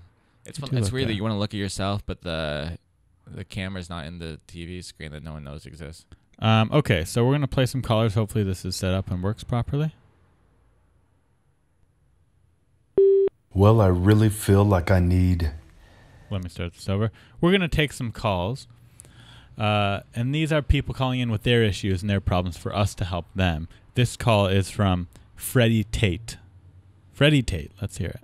It's You fun. do It's look weird that good. you want to look at yourself, but the camera's not in the TV screen that no one knows exists. Okay, so we're going to play some callers. Hopefully this is set up and works properly. Well, I really feel like I need... Let me start this over. We're going to take some calls. And these are people calling in with their issues and their problems for us to help them. This call is from Freddie Tate. Freddie Tate, let's hear it.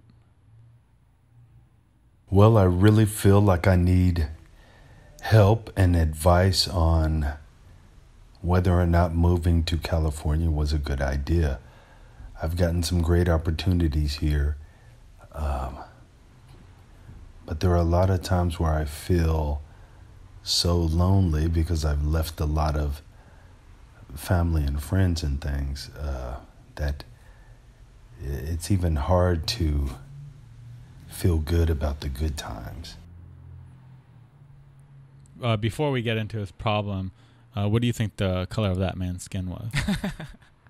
Well, I really feel like I need help and advice on whether or not moving to California was a good idea. I've gotten some great opportunities here. But there are a lot of times where I feel so lonely because I've left a lot of family and friends and things that it's even hard to feel good about the good times. before we get into his problem, what do you think the color of that man's skin was?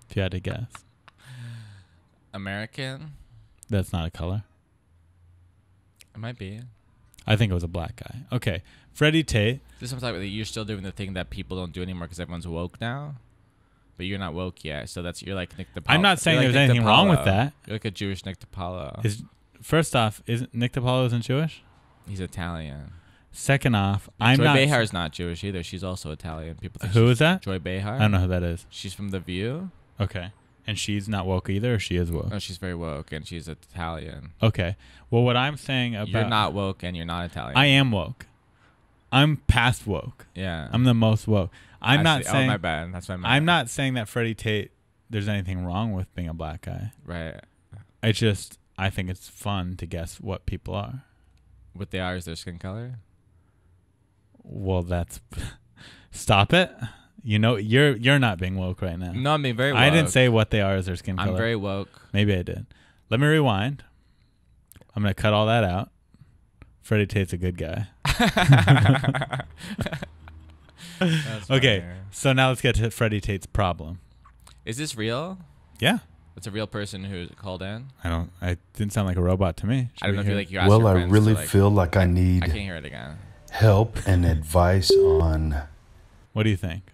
If you had to guess. American? That's not a color. It might be. I think it was a black guy. Okay. Freddie Tate. This is what I'm talking about. You're still doing the thing that people don't do anymore because everyone's woke now. But you're not woke yet. So you're like Nick DiPaolo. I'm not saying there's anything wrong with that. You're like a Jewish Nick DiPaolo. First off, isn't Nick DiPaolo isn't Jewish? He's Italian. Second off, Joy Behar is not Jewish either. She's also Italian. People think who is that? Joy Behar. I don't know who that is. She's from The View. Okay. And she's not woke either, or she is woke? No, she's very woke, and she's Italian. Okay. Well, what I'm saying about... You're not woke, and you're not Italian. I am woke. I'm past woke. Yeah. I'm the most woke. I'm not saying... Oh, my bad. That's what I meant. I'm not saying that Freddie Tate, there's anything wrong with being a black guy. Right. I think it's fun to guess what people are. What they are is their skin color? Well, that's... Stop it. You know, you're not being woke right now. No, I'm being very woke. I didn't say what they are as their skin color. I'm very woke. Maybe I did. Let me rewind. I'm going to cut all that out. Freddie Tate's a good guy. Okay, so now let's get to Freddie Tate's problem. Is this real? Yeah. It's a real person who called in? I didn't sound like a robot to me. I don't know if you asked Well, your I friends really to, feel like I need I can't hear it again. help and advice on... What do you think?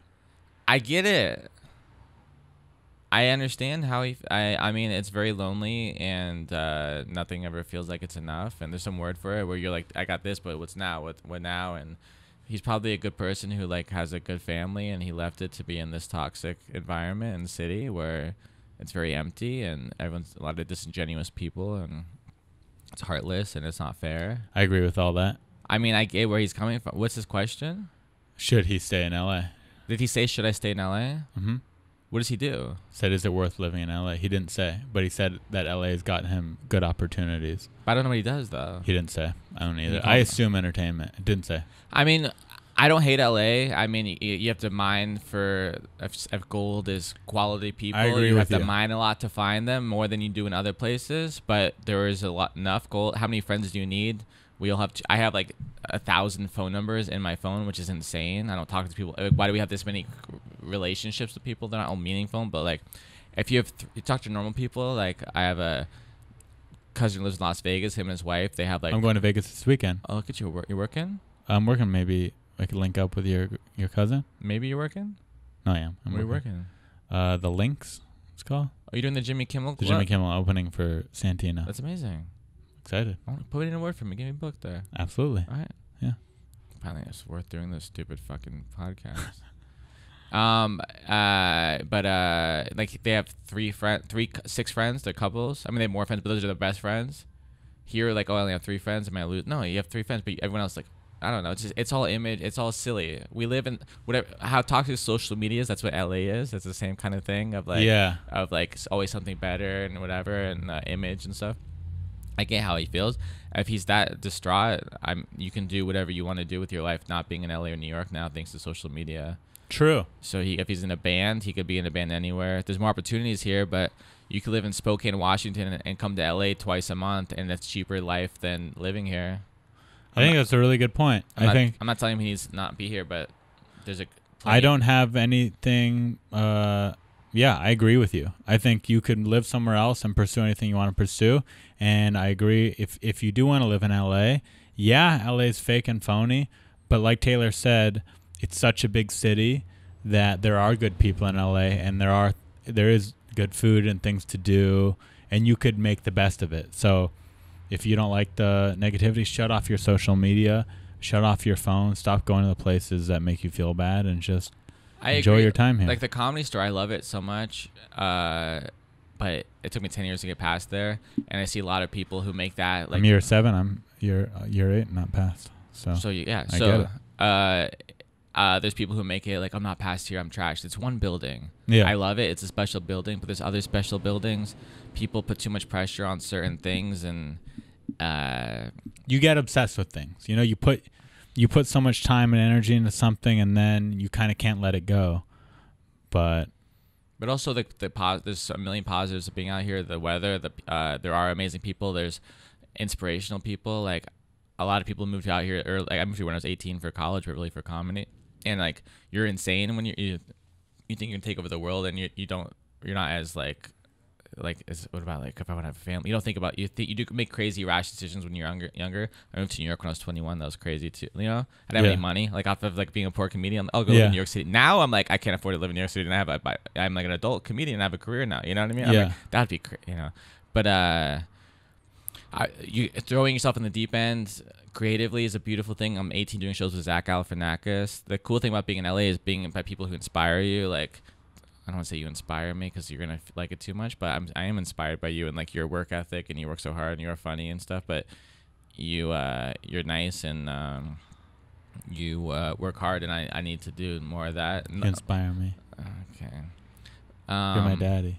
I get it. I understand how I mean, it's very lonely, and nothing ever feels like it's enough. And there's some word for it where you're like, I got this, but what's now? What now? And he's probably a good person who like has a good family, and he left it to be in this toxic environment in the city where it's very empty, and everyone's a lot of disingenuous people, and it's heartless, and it's not fair. I agree with all that. I mean, I get where he's coming from. What's his question? Should he stay in L.A.? Did he say, should I stay in L.A.? Mm-hmm. What does he do? Said, is it worth living in L.A.? He didn't say, but he said that L.A. has gotten him good opportunities. But I don't know what he does, though. He didn't say. I don't either. I assume entertainment. It didn't say. I mean, I don't hate L.A. I mean, you have to mine for, if gold is quality people, I agree you with have to you. mine a lot to find them, more than you do in other places. But there is enough gold. How many friends do you need? I have like 1,000 phone numbers in my phone, which is insane. I don't talk to people. Why do we have this many relationships with people? They're not all meaningful, but like, if you talk to normal people, like I have a cousin who lives in Las Vegas. Him and his wife, they have like. I'm going to Vegas this weekend. Oh, look at you! You're working? I'm working. Maybe I could link up with your cousin. Maybe you're working. No, I am. Where are you working? The Links. It's called. Are you doing the Jimmy Kimmel? The Jimmy Kimmel opening for Santino. That's amazing. Excited. Put in a word for me. Give me a book there. Absolutely. All right. Yeah. Apparently, it's worth doing this stupid fucking podcast. Like they have 6 friends. They're couples. I mean, they have more friends, but those are their best friends. Here, like, oh, I only have 3 friends. Am I lose? No, you have 3 friends, but everyone else, like, I don't know. It's all image. It's all silly. We live in whatever. How toxic social media is. That's what LA is. It's the same kind of thing of like, of like always something better and whatever, and image and stuff. I get how he feels. If he's that distraught, you can do whatever you want to do with your life, not being in LA or New York now, thanks to social media. True. So if he's in a band, he could be in a band anywhere. There's more opportunities here, but you could live in Spokane, Washington, and come to LA twice a month, and that's cheaper life than living here. I think that's a really good point. I'm not telling him he needs to not be here, but there's a. I don't have anything. Yeah, I agree with you. I think you could live somewhere else and pursue anything you want to pursue. And I agree. If you do want to live in LA, yeah, LA is fake and phony. But like Taylor said, it's such a big city that there are good people in LA, and there is good food and things to do, and you could make the best of it. So if you don't like the negativity, shut off your social media, shut off your phone, stop going to the places that make you feel bad, and just enjoy your time here. Like the Comedy Store, I love it so much, but it took me 10 years to get past there, and I see a lot of people who make that. Like, I'm year 7. I'm year 8, not past. So yeah. I get it. There's people who make it like, I'm not past here, I'm trashed. It's one building. Yeah. I love it. It's a special building, but there's other special buildings. People put too much pressure on certain things, and you get obsessed with things. You know, you put so much time and energy into something, and then you kind of can't let it go. But also there's a million positives of being out here. The weather, there are amazing people. There's inspirational people. Like a lot of people moved out here early. Like I moved here when I was 18 for college, but really for comedy. And like you're insane when you think you can take over the world, and you're not as like what about like if I want to have a family? You don't think about you do make crazy rash decisions when you're younger. I moved to New York when I was 21. That was crazy too. You know, I didn't have any money. Like off of like being a poor comedian, I'll go live in New York City. Now I'm like I can't afford to live in New York City, and I'm like an adult comedian. And I have a career now. You know what I mean? I'm like, that'd be you know, but you throwing yourself in the deep end creatively is a beautiful thing. I'm 18 doing shows with Zach Galifianakis. The cool thing about being in LA is being by people who inspire you. Like I don't want to say you inspire me because you're gonna like it too much, but I am inspired by you and like your work ethic, and you work so hard and you're funny and stuff. But you're nice, and you work hard, and I need to do more of that. You inspire me. Okay. You're my daddy.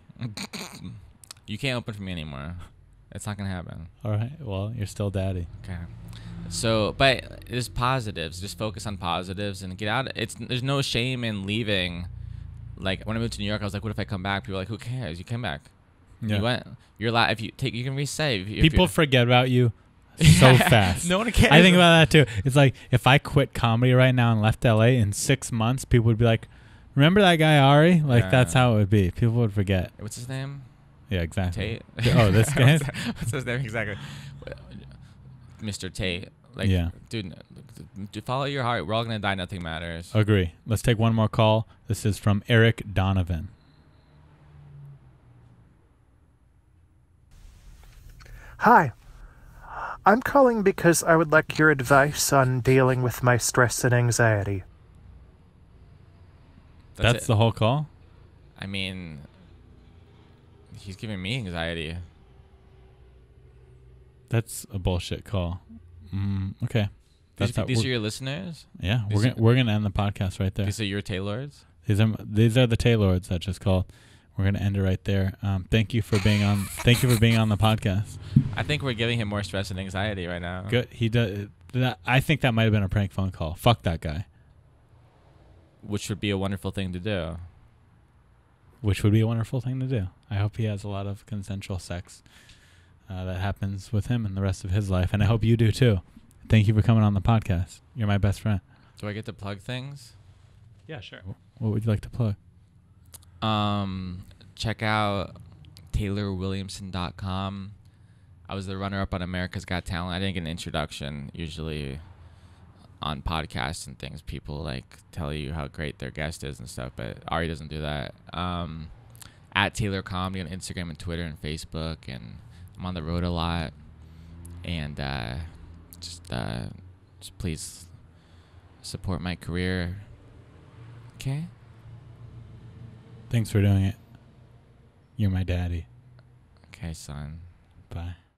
You can't open for me anymore. It's not gonna happen. All right. Well, you're still daddy. Okay. So, but there's positives. Just focus on positives and get out. There's no shame in leaving. Like when I moved to New York, I was like, "What if I come back?" People were like, "Who cares? You came back. Yeah. You went. You're allowed. If you take, you can resave." People forget about you so fast. No one cares. I think about that too. It's like if I quit comedy right now and left LA in 6 months, people would be like, "Remember that guy Ari?" Like that's how it would be. People would forget. What's his name? Yeah, exactly. Tate. Oh, this guy. What's his name exactly? Mr. Tate. Like, dude, follow your heart. We're all gonna die. Nothing matters. Agree. Let's take one more call. This is from Eric Donovan. Hi. I'm calling because I would like your advice on dealing with my stress and anxiety. That's the whole call? I mean, he's giving me anxiety. That's a bullshit call. Okay. These are your listeners? Yeah, we're gonna end the podcast right there. These are your Taylors? These are the Taylors that just called. We're gonna end it right there. Thank you for being on. Thank you for being on the podcast. I think we're giving him more stress and anxiety right now. Good. He does. I think that might have been a prank phone call. Fuck that guy. Which would be a wonderful thing to do. Which would be a wonderful thing to do. I hope he has a lot of consensual sex that happens with him and the rest of his life, and I hope you do too. Thank you for coming on the podcast. You're my best friend. Do I get to plug things? Yeah, sure. What would you like to plug? Check out TaylorWilliamson.com. I was the runner-up on America's Got Talent. I didn't get an introduction. Usually on podcasts and things, people like tell you how great their guest is and stuff, but Ari doesn't do that. At Taylor Comedy on Instagram and Twitter and Facebook, and I'm on the road a lot. And just please support my career. Okay? Thanks for doing it. You're my daddy. Okay, son. Bye.